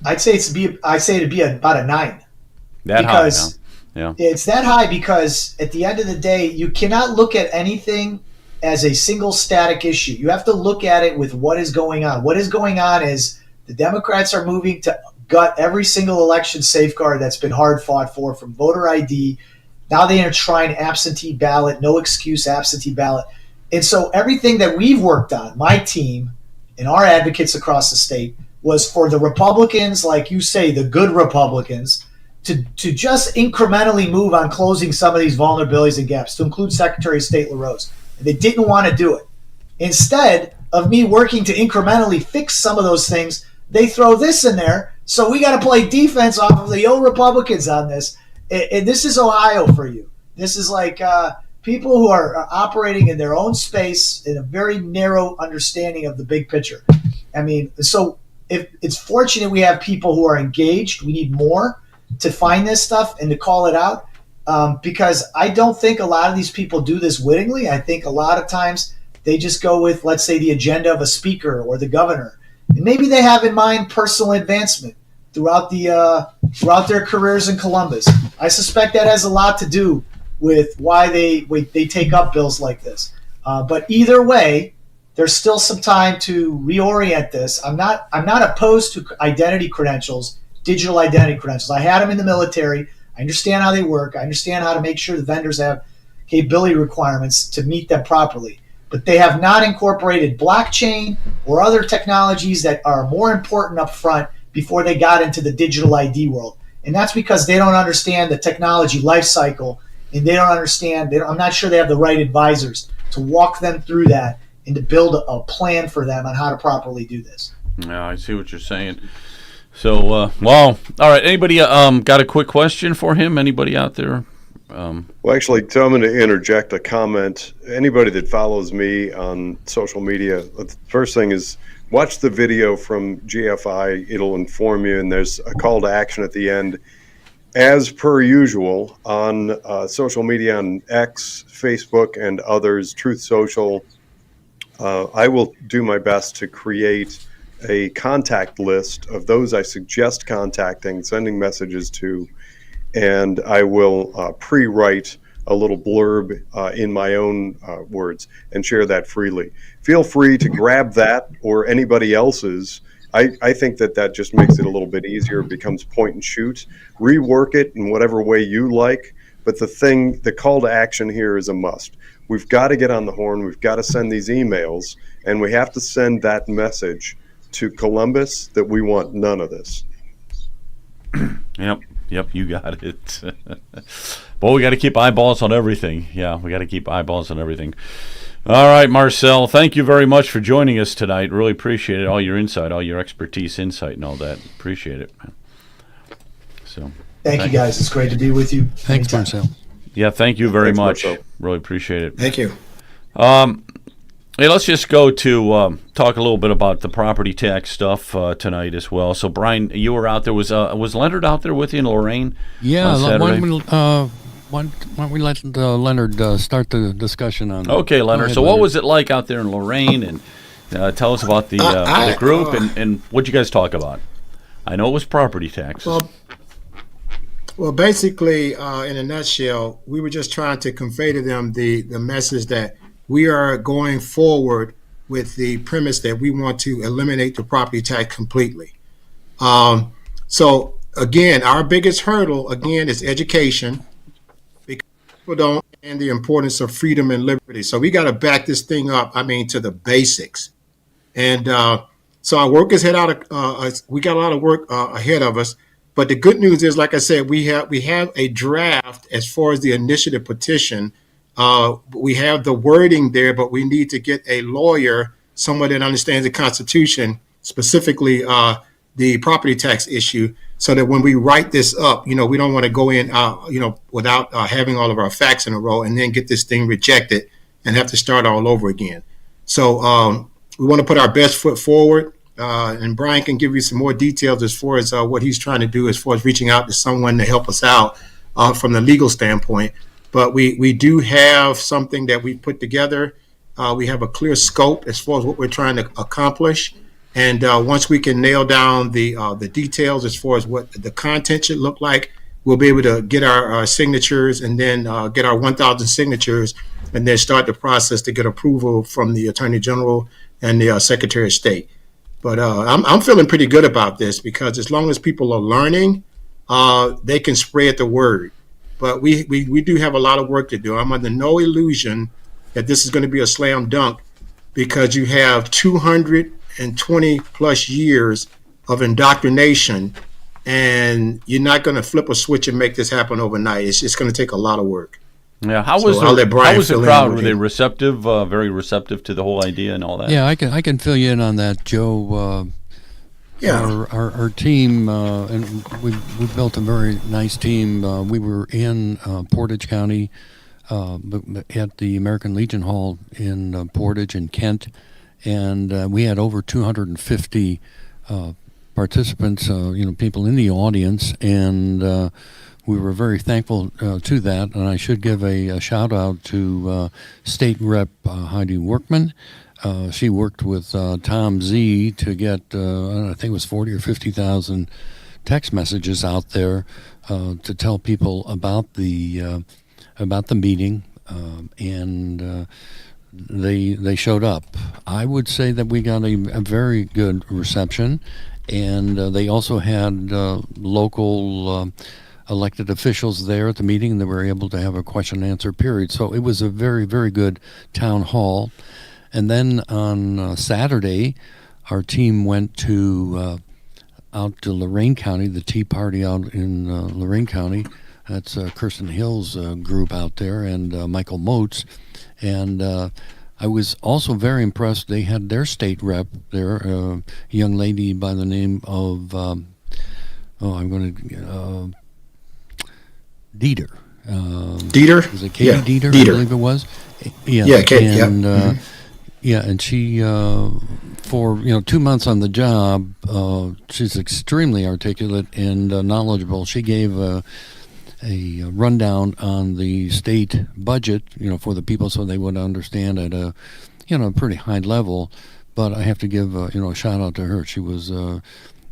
I'd say it'd be about a 9. That because high now? Yeah. It's that high because at the end of the day, you cannot look at anything as a single static issue. You have to look at it with what is going on. What is going on is the Democrats are moving to gut every single election safeguard that's been hard fought for, from voter ID. Now they enshrine absentee ballot, no excuse absentee ballot. And so everything that we've worked on, my team and our advocates across the state, was for the Republicans, like you say, the good Republicans, to just incrementally move on closing some of these vulnerabilities and gaps, to include Secretary of State LaRose. And they didn't want to do it. Instead, of me working to incrementally fix some of those things, they throw this in there. So we got to play defense off of the old Republicans on this. And this is Ohio for you. This is like people who are operating in their own space in a very narrow understanding of the big picture. I mean, so if it's fortunate we have people who are engaged. We need more to find this stuff and to call it out, because I don't think a lot of these people do this wittingly. I think a lot of times they just go with, let's say, the agenda of a speaker or the governor, and maybe they have in mind personal advancement throughout their careers in Columbus. I suspect that has a lot to do with why they take up bills like this. But either way, there's still some time to reorient this. I'm not opposed to identity credentials, digital identity credentials. I had them in the military. I understand how they work. I understand how to make sure the vendors have capability requirements to meet them properly. But they have not incorporated blockchain or other technologies that are more important up front before they got into the digital ID world. And that's because they don't understand the technology life cycle, and they don't understand, I'm not sure they have the right advisors to walk them through that and to build a plan for them on how to properly do this. Yeah, I see what you're saying. So, well, all right. Anybody got a quick question for him? Anybody out there? Well, actually, so I'm going to interject a comment. Anybody that follows me on social media, the first thing is watch the video from GFI. It'll inform you, and there's a call to action at the end. As per usual, on social media, on X, Facebook, and others, Truth Social, I will do my best to create a contact list of those I suggest contacting, sending messages to, and I will pre-write a little blurb in my own words and share that freely. Feel free to grab that or anybody else's. I think that just makes it a little bit easier. It becomes point and shoot. Rework it in whatever way you like, but the call to action here is a must. We've got to get on the horn. We've got to send these emails, and we have to send that message to Columbus that we want none of this. Yep, you got it. But we got to keep eyeballs on everything. Yeah, we got to keep eyeballs on everything. All right, Marcel, thank you very much for joining us tonight. Really appreciate it. All your insight, all your expertise, insight, and all that. Appreciate it, man. So, thank you, guys. It's great to be with you. Thanks, Marcel. Yeah, thank you very much. Marcel. Really appreciate it. Thank you. Hey, let's just go to talk a little bit about the property tax stuff tonight as well. So, Brian, you were out there. Was Leonard out there with you in Lorraine? Yeah, on Saturday? why don't we let Leonard start the discussion on that? Okay, Leonard. Go ahead, So, what Leonard. was it like out there in Lorraine? And tell us about the group and what you guys talk about. I know it was property taxes. Well, basically, in a nutshell, we were just trying to convey to them the message that we are going forward with the premise that we want to eliminate the property tax completely. So, again, our biggest hurdle, again, is education, because people don't understand the importance of freedom and liberty. So we got to back this thing up, to the basics. And so our work is we got a lot of work ahead of us. But the good news is, like I said, we have a draft as far as the initiative petition. We have the wording there, but we need to get a lawyer, someone that understands the Constitution, specifically the property tax issue, so that when we write this up, we don't want to go in, without having all of our facts in a row and then get this thing rejected and have to start all over again. So we want to put our best foot forward. And Brian can give you some more details as far as what he's trying to do as far as reaching out to someone to help us out from the legal standpoint. But we do have something that we put together. We have a clear scope as far as what we're trying to accomplish. And once we can nail down the details as far as what the content should look like, we'll be able to get our signatures and then get our 1,000 signatures and then start the process to get approval from the Attorney General and the Secretary of State. But I'm feeling pretty good about this, because as long as people are learning, they can spread the word. But we do have a lot of work to do. I'm under no illusion that this is going to be a slam dunk, because you have 220 plus years of indoctrination, and you're not going to flip a switch and make this happen overnight. It's just going to take a lot of work. Yeah, how So was I'll let Brian how was the fill in crowd? with Were they you. receptive? Very receptive to the whole idea and all that. Yeah, I can fill you in on that, Joe. Yeah. Our team, and we built a very nice team. We were in Portage County at the American Legion Hall in Portage and Kent, and we had over 250 participants, people in the audience, and we were very thankful to that. And I should give a shout out to State Rep Heidi Workman. She worked with Tom Z to get, I think it was 40 or 50,000 text messages out there to tell people about the meeting, and they showed up. I would say that we got a very good reception, and they also had local elected officials there at the meeting, and they were able to have a question and answer period. So it was a very, very good town hall. And then on Saturday, our team went out to Lorain County, the Tea Party out in Lorain County. That's Kirsten Hill's group out there, and Michael Moats. And I was also very impressed. They had their state rep there, a young lady by the name of, Dieter. Dieter? Was it Katie Yeah, Dieter? Dieter. I believe it was. Yes. Yeah, Kate, yeah. And, yeah, and she, for 2 months on the job, she's extremely articulate and knowledgeable. She gave a rundown on the state budget, for the people, so they would understand at a pretty high level. But I have to give a shout out to her. She was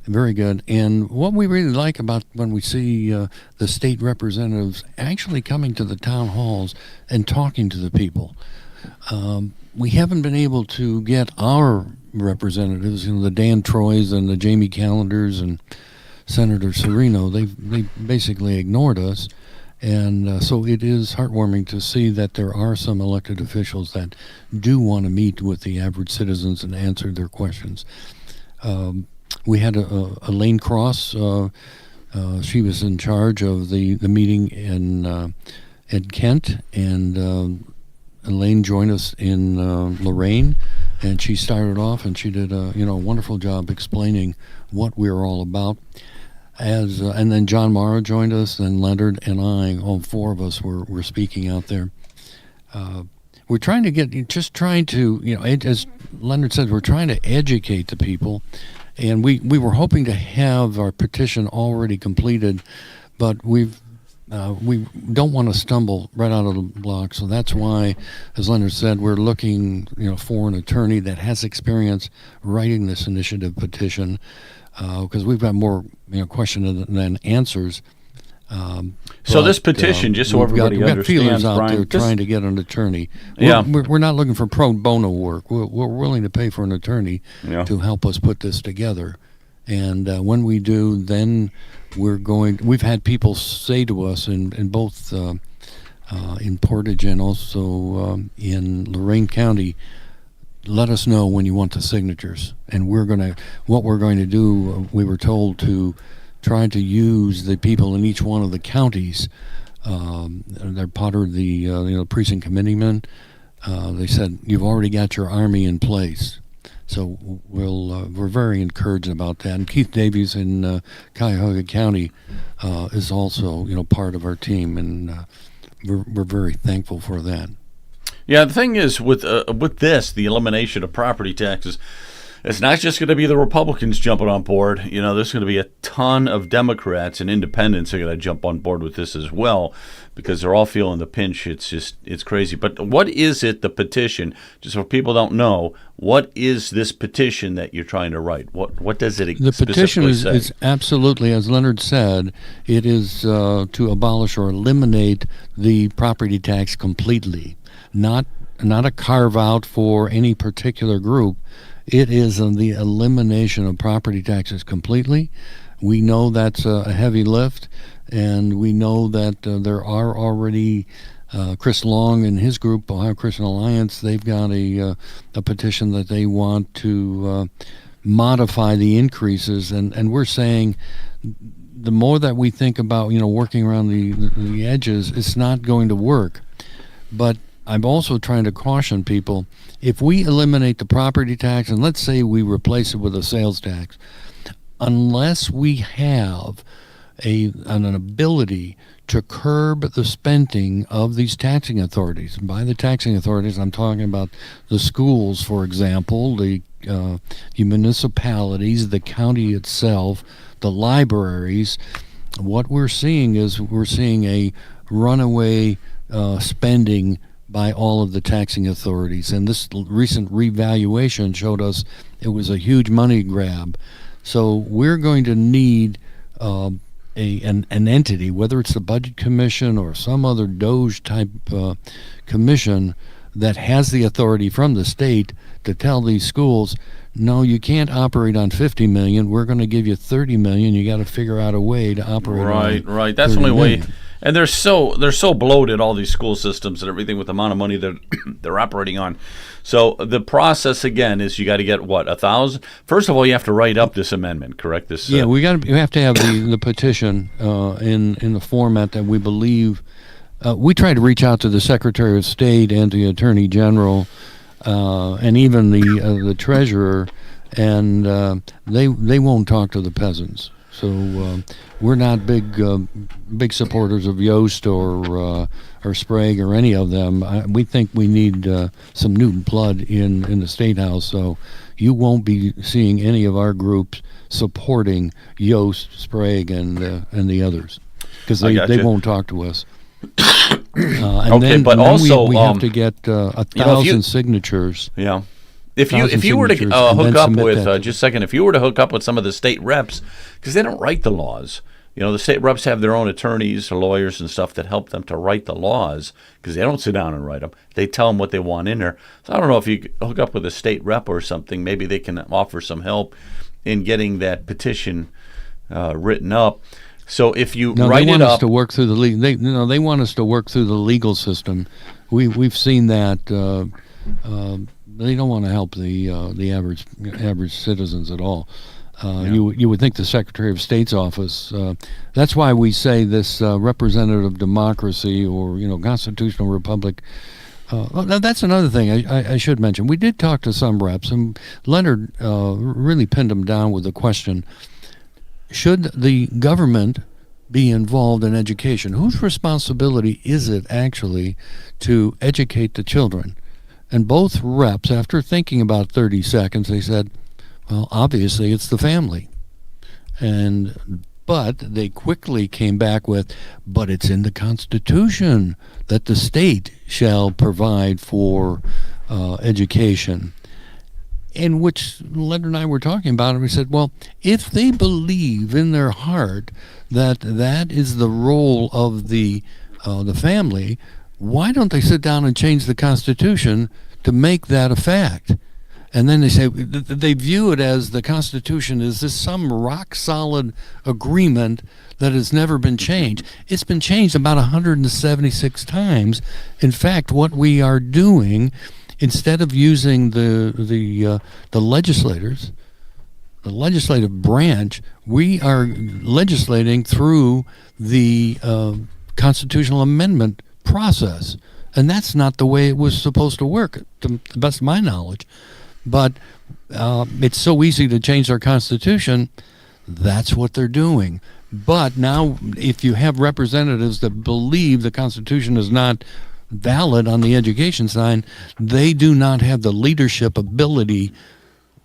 very good. And what we really like about when we see the state representatives actually coming to the town halls and talking to the people. We haven't been able to get our representatives, the Dan Troys and the Jamie Calendars and Senator Serino. They basically ignored us. And so it is heartwarming to see that there are some elected officials that do want to meet with the average citizens and answer their questions. We had Elaine Cross. She was in charge of the meeting in Kent, and Elaine joined us in Lorain, and she started off, and she did a wonderful job explaining what we were all about. And then John Mara joined us, and Leonard and I, all four of us were speaking out there. We're trying to as Leonard said, we're trying to educate the people, and we were hoping to have our petition already completed, but we don't want to stumble right out of the block. So that's why, as Leonard said, we're looking for an attorney that has experience writing this initiative petition, because we've got more questions than answers. So this petition, just so everybody we've got understands, feelers out Brian, there trying to get an attorney. Yeah. We're not looking for pro bono work. We're willing to pay for an attorney to help us put this together. And when we do, then we've had people say to us in both in Portage and also in Lorain County, let us know when you want the signatures. And what we're going to do, we were told to try to use the people in each one of the counties. They're part of the precinct committeemen. They said, you've already got your army in place. So we're very encouraged about that. And Keith Davies in Cuyahoga County is also part of our team, and we're very thankful for that. Yeah, the thing is with this, the elimination of property taxes, it's not just going to be the Republicans jumping on board. There's going to be a ton of Democrats and independents are going to jump on board with this as well, because they're all feeling the pinch. It's crazy. But what is it, the petition? Just so people don't know, what is this petition that you're trying to write? What does it The petition specifically say? is absolutely, as Leonard said, it is to abolish or eliminate the property tax completely, not a carve out for any particular group. It is the elimination of property taxes completely. We know that's a heavy lift, and we know that there are already Chris Long and his group, Ohio Christian Alliance. They've got a petition that they want to modify the increases, and we're saying the more that we think about working around the edges, it's not going to work. But I'm also trying to caution people, if we eliminate the property tax and let's say we replace it with a sales tax, unless we have an ability to curb the spending of these taxing authorities. And by the taxing authorities, I'm talking about the schools, for example, the municipalities, the county itself, the libraries. What we're seeing is a runaway spending by all of the taxing authorities. And this recent revaluation showed us it was a huge money grab. So we're going to need an entity, whether it's the Budget Commission or some other DOJ type commission that has the authority from the state to tell these schools, no, you can't operate on 50 million. We're going to give you 30 million. You got to figure out a way to operate. Right. That's the only way. And they're so bloated, all these school systems and everything, with the amount of money that they're operating on. So the process again is you got to get what, 1,000. First of all, you have to write up this amendment, correct? This we have to have the petition in the format that we believe. We try to reach out to the Secretary of State and the Attorney General and even the Treasurer, and they won't talk to the peasants. So we're not big supporters of Yost or Sprague or any of them. We think we need some new blood in the State House. So you won't be seeing any of our groups supporting Yost, Sprague, and the others because they won't talk to us. And okay, but also we have to get 1,000 signatures. Yeah. If you were to hook up with just a second, if you were to hook up with some of the state reps, because they don't write the laws, the state reps have their own attorneys or lawyers and stuff that help them to write the laws, because they don't sit down and write them. They tell them what they want in there. So I don't know if you could hook up with a state rep or something. Maybe they can offer some help in getting that petition written up. So if you write it up, us to work through the they want us to work through the legal system. We've seen that. They don't want to help the average citizens at all. You would think the Secretary of State's office. That's why we say this representative democracy or constitutional republic. That's another thing I should mention. We did talk to some reps, and Leonard really pinned them down with the question: should the government be involved in education? Whose responsibility is it actually to educate the children? And both reps, after thinking about 30 seconds, they said, well, obviously it's the family. But they quickly came back with, but it's in the Constitution that the state shall provide for education. In which Leonard and I were talking about it, we said, well, if they believe in their heart that that is the role of the family, why don't they sit down and change the Constitution to make that a fact? And then they say they view it as the Constitution is this some rock solid agreement that has never been changed. It's been changed about 176 times. In fact, what we are doing, instead of using the legislators, the legislative branch, we are legislating through the constitutional amendment process. And that's not the way it was supposed to work, to the best of my knowledge. But it's so easy to change our Constitution. That's what they're doing. But now, if you have representatives that believe the Constitution is not valid on the education side, they do not have the leadership ability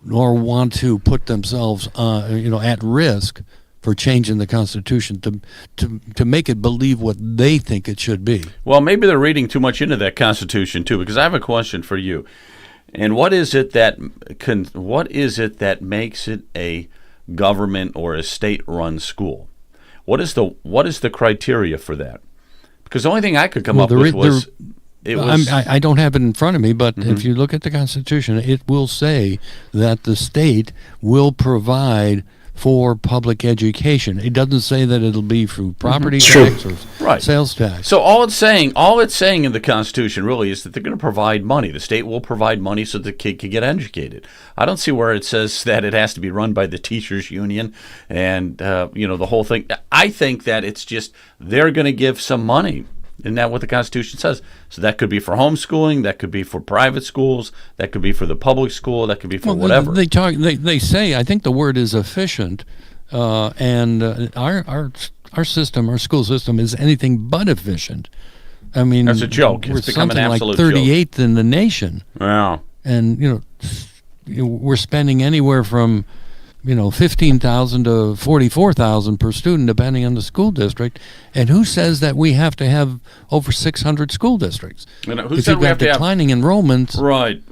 nor want to put themselves at risk for changing the Constitution to make it believe what they think it should be. Well, maybe they're reading too much into that Constitution too, because I have a question for you. And what is it that makes it a government or a state-run school? What is the criteria for that? Because the only thing I could come up with was I don't have it in front of me, but if you look at the Constitution, it will say that the state will provide for public education. It doesn't say that it'll be through property tax or sales tax. So all it's saying in the Constitution really is that they're going to provide money. The state will provide money so the kid can get educated. I don't see where it says that it has to be run by the teachers union and the whole thing. I think that it's just they're going to give some money. Isn't that what the Constitution says? So that could be for homeschooling, that could be for private schools, that could be for the public school, that could be for whatever. They say, I think the word is efficient, and our system, our school system, is anything but efficient. I mean, that's a joke. We're it's become an something like absolute 38th joke. in the nation. Wow. And we're spending anywhere from 15,000 to 44,000 per student, depending on the school district. And who says that we have to have over 600 school districts? Who if said you've we got have to declining enrollments, right?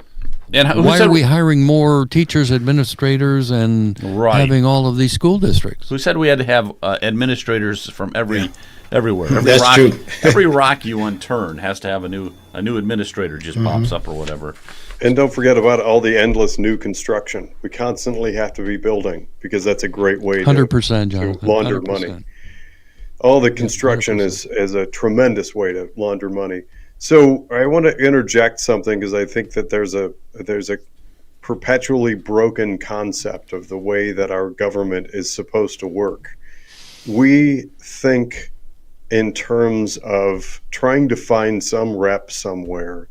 And why are we hiring more teachers, administrators, and having all of these school districts? Who said we had to have administrators from everywhere? That's true. Every rock you unturn has to have a new administrator just pops up or whatever. And don't forget about all the endless new construction. We constantly have to be building because that's a great way 100%, to Jonathan, launder 100%. Money. All the construction is a tremendous way to launder money. So I want to interject something because I think that there's a perpetually broken concept of the way that our government is supposed to work. We think in terms of trying to find some rep somewhere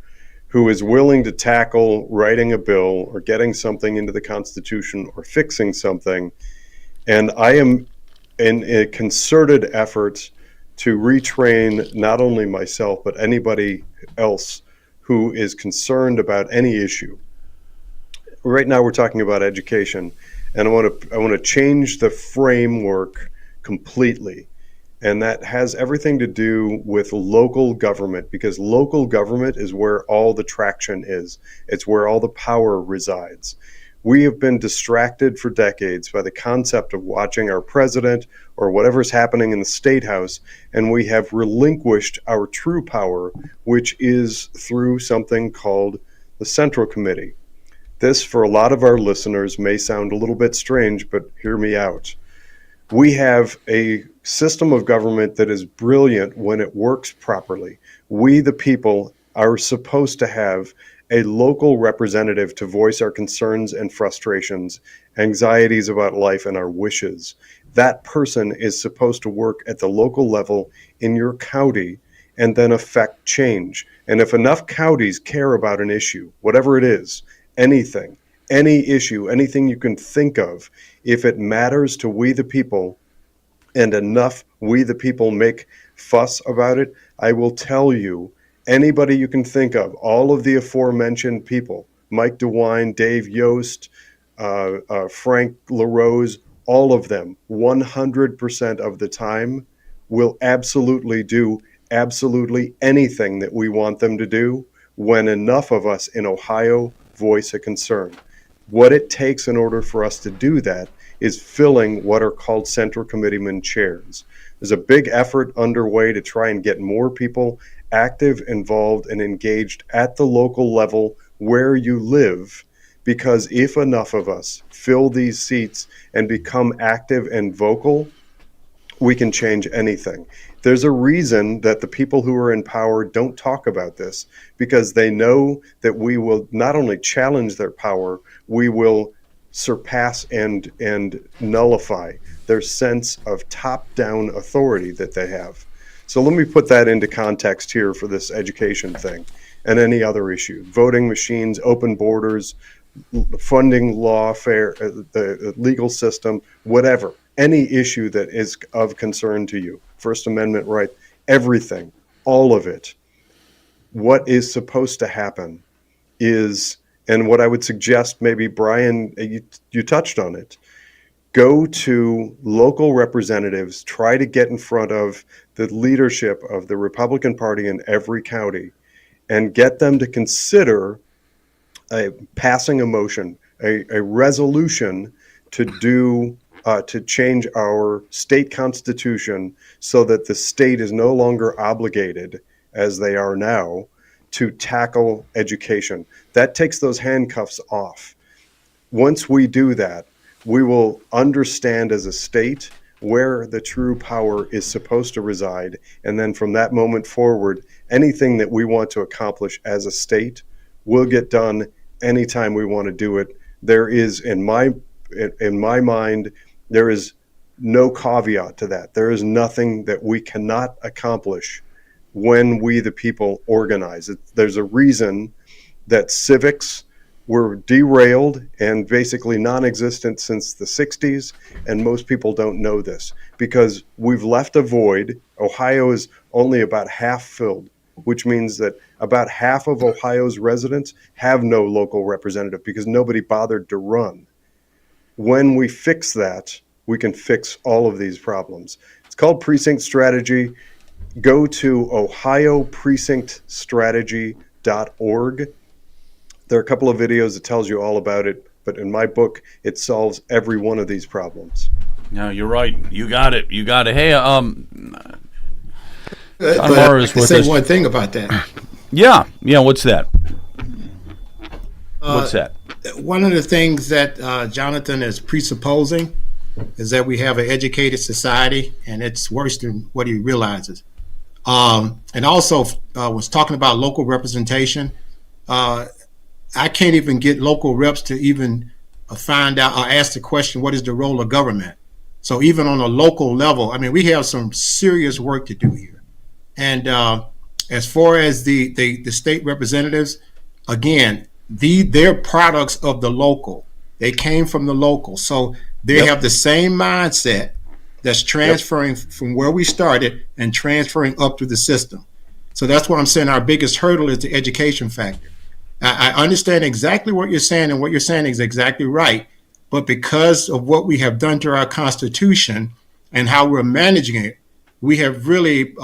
who is willing to tackle writing a bill or getting something into the Constitution or fixing something. And I am in a concerted effort to retrain not only myself, but anybody else who is concerned about any issue. Right now we're talking about education, and I want to change the framework completely. And that has everything to do with local government, because local government is where all the traction is. It's where all the power resides. We have been distracted for decades by the concept of watching our president or whatever's happening in the state house, and we have relinquished our true power, which is through something called the Central Committee. This, for a lot of our listeners, may sound a little bit strange, but hear me out. We have a system of government that is brilliant when it works properly. We, the people, are supposed to have a local representative to voice our concerns and frustrations, anxieties about life, and our wishes. That person is supposed to work at the local level in your county and then affect change. And if enough counties care about an issue, whatever it is, anything, any issue, anything you can think of, if it matters to we the people and enough we the people make fuss about it, I will tell you, anybody you can think of, all of the aforementioned people, Mike DeWine, Dave Yost, Frank LaRose, all of them, 100% of the time will absolutely do absolutely anything that we want them to do when enough of us in Ohio voice a concern. What it takes in order for us to do that is filling what are called Central Committeeman chairs. There's a big effort underway to try and get more people active, involved, and engaged at the local level where you live, because if enough of us fill these seats and become active and vocal, we can change anything. There's a reason that the people who are in power don't talk about this, because they know that we will not only challenge their power, we will surpass and nullify their sense of top-down authority that they have. So let me put that into context here for this education thing and any other issue. Voting machines, open borders, funding lawfare, the legal system, whatever. Any issue that is of concern to you, First Amendment right, everything, all of it. What is supposed to happen is, and what I would suggest, maybe Brian, you touched on it, go to local representatives, try to get in front of the leadership of the Republican Party in every county and get them to consider passing a motion, a resolution to change our state constitution so that the state is no longer obligated, as they are now, to tackle education. That takes those handcuffs off. Once we do that, we will understand as a state where the true power is supposed to reside. And then from that moment forward, anything that we want to accomplish as a state will get done anytime we want to do it. There is, in my mind, there is no caveat to that. There is nothing that we cannot accomplish when we, the people, organize. There's a reason that civics were derailed and basically non-existent since the 60s, and most people don't know this because we've left a void. Ohio is only about half filled, which means that about half of Ohio's residents have no local representative because nobody bothered to run. When we fix that, we can fix all of these problems. It's called precinct strategy. Go to ohioprecinctstrategy.org. There are a couple of videos that tells you all about it, but in my book, it solves every one of these problems. No, you're right. You got it. You got it. Hey, But Morris I can with say us. one thing about that. Yeah. What's that? What's that? One of the things that Jonathan is presupposing is that we have an educated society, and it's worse than what he realizes. And also was talking about local representation. I can't even get local reps to even find out or ask the question, what is the role of government? So even on a local level, I mean, we have some serious work to do here. And as far as the state representatives, again, they're products of the local. They came from the local. So they have the same mindset that's transferring from where we started and transferring up through the system. So that's what I'm saying. Our biggest hurdle is the education factor. I understand exactly what you're saying, and what you're saying is exactly right. But because of what we have done to our Constitution and how we're managing it, we have really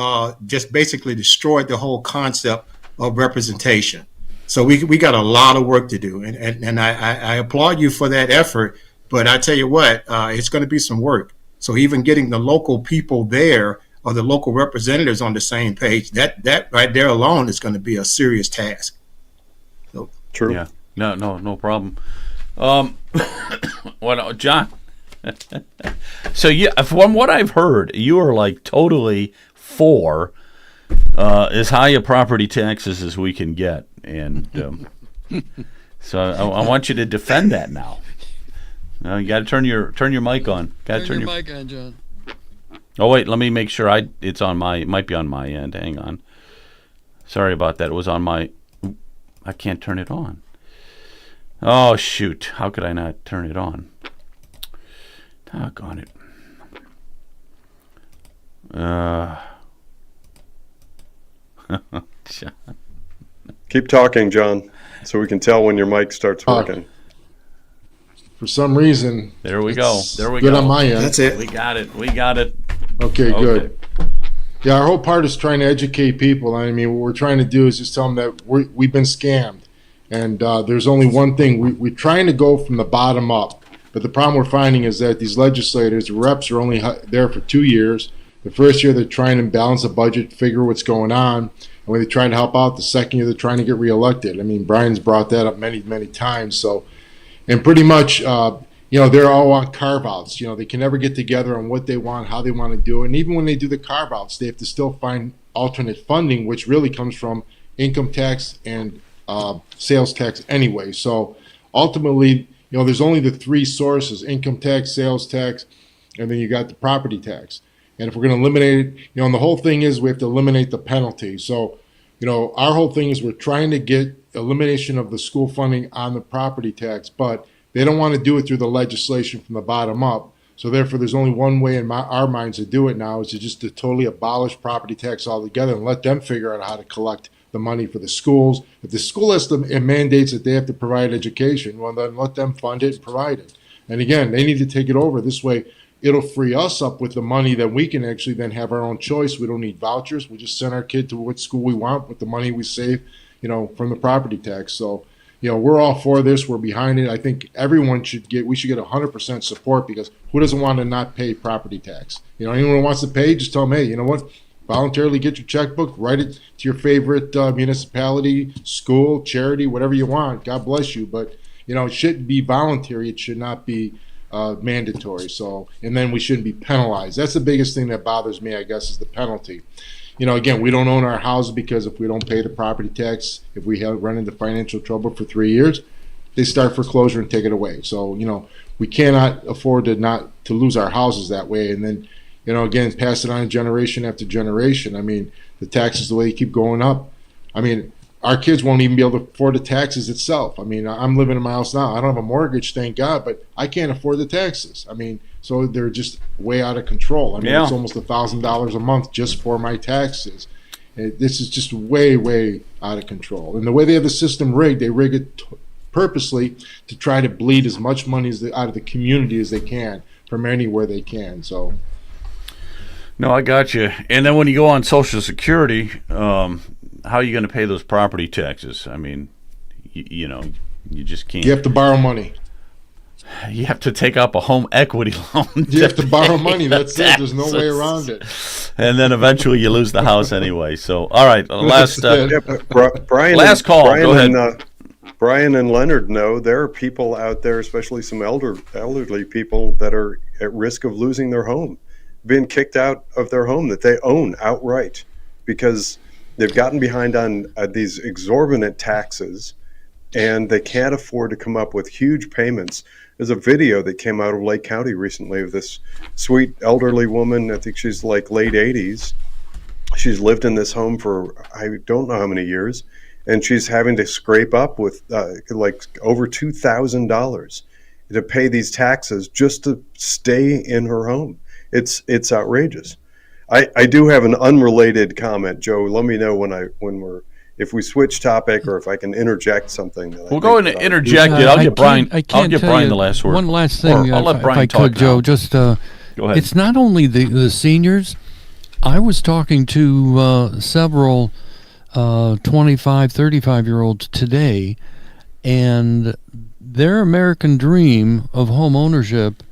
just basically destroyed the whole concept of representation. So we got a lot of work to do, and I applaud you for that effort. But I tell you what, it's going to be some work. So even getting the local people there or the local representatives on the same page, that right there alone is going to be a serious task. So, True. Yeah. No problem. What, John? So from what I've heard, you are like totally for as high a property taxes as we can get, and so I want you to defend that now. You got to turn your mic on. Got to turn your mic on, John. Oh wait, let me make sure it might be on my end. Hang on. Sorry about that. It was on my. I can't turn it on. Oh shoot! How could I not turn it on? Doggone it. Keep talking, John, so we can tell when your mic starts working. For some reason, There we go. There we good go. on my end. that's it. We got it. We got it. Okay, Okay. good. Yeah, our whole part is trying to educate people. I mean, what we're trying to do is just tell them that we've been scammed. And there's only one thing. We're trying to go from the bottom up. But the problem we're finding is that these legislators, reps, are only there for 2 years. The first year, they're trying to balance the budget, figure what's going on. And when they try to help out, the second year, they're trying to get reelected. I mean, Brian's brought that up many, many times. So, and pretty much, they're all on carve-outs. They can never get together on what they want, how they want to do it. And even when they do the carve-outs, they have to still find alternate funding, which really comes from income tax and sales tax anyway. So ultimately, there's only the three sources: income tax, sales tax, and then you got the property tax. And if we're going to eliminate it, and the whole thing is we have to eliminate the penalty. So, our whole thing is we're trying to get elimination of the school funding on the property tax, but they don't want to do it through the legislation from the bottom up. So therefore, there's only one way in our minds to do it now, is to totally abolish property tax altogether and let them figure out how to collect the money for the schools. If the school system mandates that they have to provide education, well, then let them fund it and provide it. And again, they need to take it over. This way, it'll free us up with the money that we can actually then have our own choice. We don't need vouchers. We just send our kid to what school we want with the money we save, from the property tax. So, we're all for this. We're behind it. I think everyone should get 100% support, because who doesn't want to not pay property tax? Anyone who wants to pay, just tell them, hey, you know what? Voluntarily get your checkbook, write it to your favorite municipality, school, charity, whatever you want. God bless you. But, it should be voluntary. It should not be mandatory. So, and then we shouldn't be penalized. That's the biggest thing that bothers me, I guess, is the penalty. Again, we don't own our houses, because if we don't pay the property tax, if we run into financial trouble for 3 years, they start foreclosure and take it away. So, we cannot afford to lose our houses that way. And then, again, pass it on generation after generation. I mean, the taxes, the way they keep going up. I mean, our kids won't even be able to afford the taxes itself. I mean, I'm living in my house now. I don't have a mortgage, thank God, but I can't afford the taxes. I mean, so they're just way out of control. I mean, Yeah. it's almost $1,000 a month just for my taxes. This is just way, way out of control. And the way they have the system rigged, they rig it purposely to try to bleed as much money out of the community as they can from anywhere they can. So, No, I got you. And then when you go on Social Security, how are you going to pay those property taxes? I mean, you just can't. you have to borrow money. You have to take up a home equity loan. You have to borrow money. That's it. There's no way taxes. around it. And then eventually you lose the house anyway. So, all right, last That's Yeah, it. but Brian, Last call. Brian Go ahead. And, Brian and Leonard know there are people out there, especially some elderly people, that are at risk of losing their home, being kicked out of their home that they own outright because they've gotten behind on these exorbitant taxes and they can't afford to come up with huge payments. There's a video that came out of Lake County recently of this sweet elderly woman. I think she's like late 80s. She's lived in this home for I don't know how many years, and she's having to scrape up with like over $2,000 to pay these taxes just to stay in her home. It's outrageous. I do have an unrelated comment, Joe. Let me know if we switch topic or if I can interject something. We'll go and interject it. I'll get Brian. I'll give Brian the last word. One last thing, Or I'll let Brian if I talk could, Joe. now. Just Go ahead. it's not only the seniors. I was talking to several 25, 35-year-olds today, and their American dream of home ownership,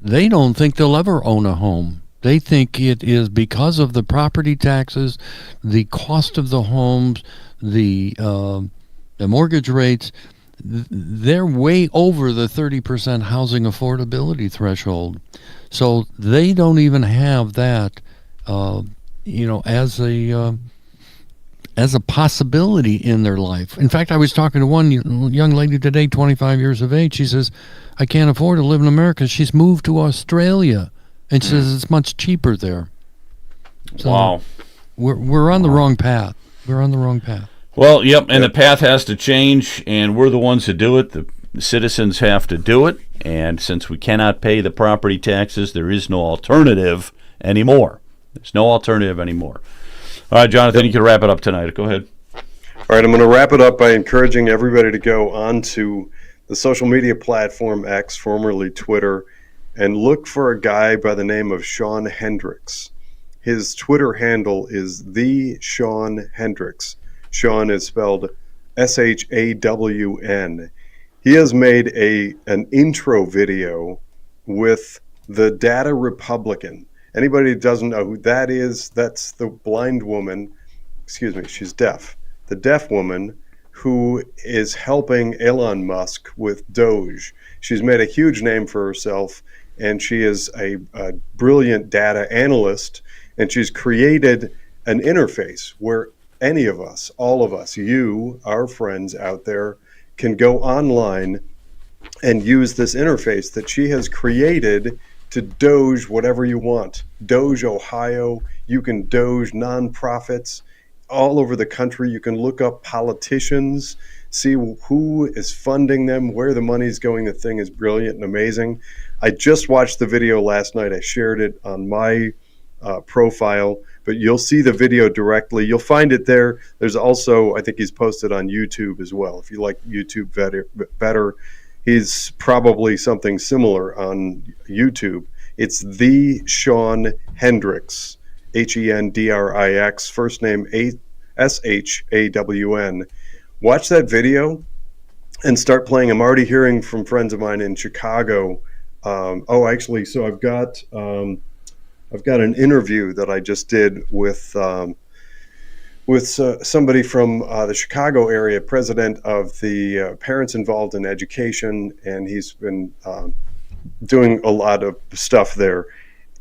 they don't think they'll ever own a home. They think it is because of the property taxes, the cost of the homes, the mortgage rates. They're way over the 30% housing affordability threshold. So they don't even have that, as a possibility in their life. In fact, I was talking to one young lady today, 25 years of age. She says, I can't afford to live in America. She's moved to Australia, and she says it's much cheaper there. So Wow. We're on the wrong path. We're on the wrong path. Well, yep, and the path has to change, and we're the ones who do it. The citizens have to do it, and since we cannot pay the property taxes, there is no alternative anymore. There's no alternative anymore. All right, Jonathan, you can wrap it up tonight. Go ahead. All right, I'm going to wrap it up by encouraging everybody to go onto the social media platform X, formerly Twitter, and look for a guy by the name of Sean Hendricks. His Twitter handle is the Sean Hendricks. Sean is spelled SHAWN. He has made an intro video with the Data Republican. Anybody who doesn't know who that is, that's the blind woman, excuse me, she's deaf. The deaf woman who is helping Elon Musk with Doge. She's made a huge name for herself, and she is a brilliant data analyst, and she's created an interface where any of us, all of us, you, our friends out there, can go online and use this interface that she has created to Doge whatever you want. Doge Ohio, you can Doge nonprofits all over the country. You can look up politicians, see who is funding them, where the money is going. The thing is brilliant and amazing. I just watched the video last night. I shared it on my profile, but you'll see the video directly. You'll find it there. There's also, I think he's posted on YouTube as well. If you like YouTube better, he's probably something similar on YouTube. It's the Sean Hendricks, Hendrix, first name SHAWN. Watch that video and start playing. I'm already hearing from friends of mine in Chicago. So I've got an interview that I just did with somebody from the Chicago area, president of the Parents Involved in Education, and he's been doing a lot of stuff there,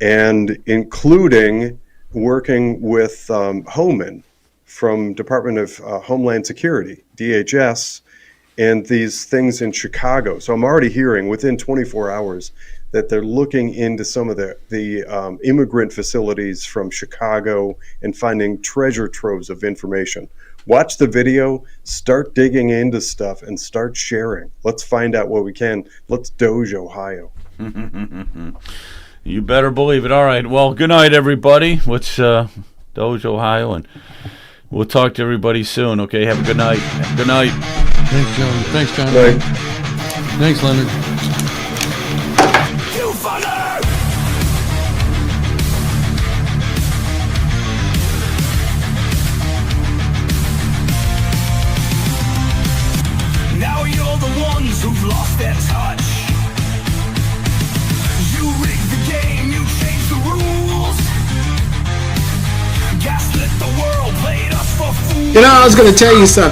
and including working with Homan from Department of Homeland Security, DHS, and these things in Chicago. So I'm already hearing within 24 hours that they're looking into some of the immigrant facilities from Chicago and finding treasure troves of information. Watch the video, start digging into stuff, and start sharing. Let's find out what we can. Let's Doge Ohio. You better believe it. All right. Well, good night, everybody. Let's Doge Ohio, and we'll talk to everybody soon. Okay. Have a good night. Good night. Thanks, John. Thanks, John. Right. Thanks, Leonard. Now you're the ones who've lost their touch. You rigged the game, you changed the rules. Gaslit the world, played us for fools. I was going to tell you something.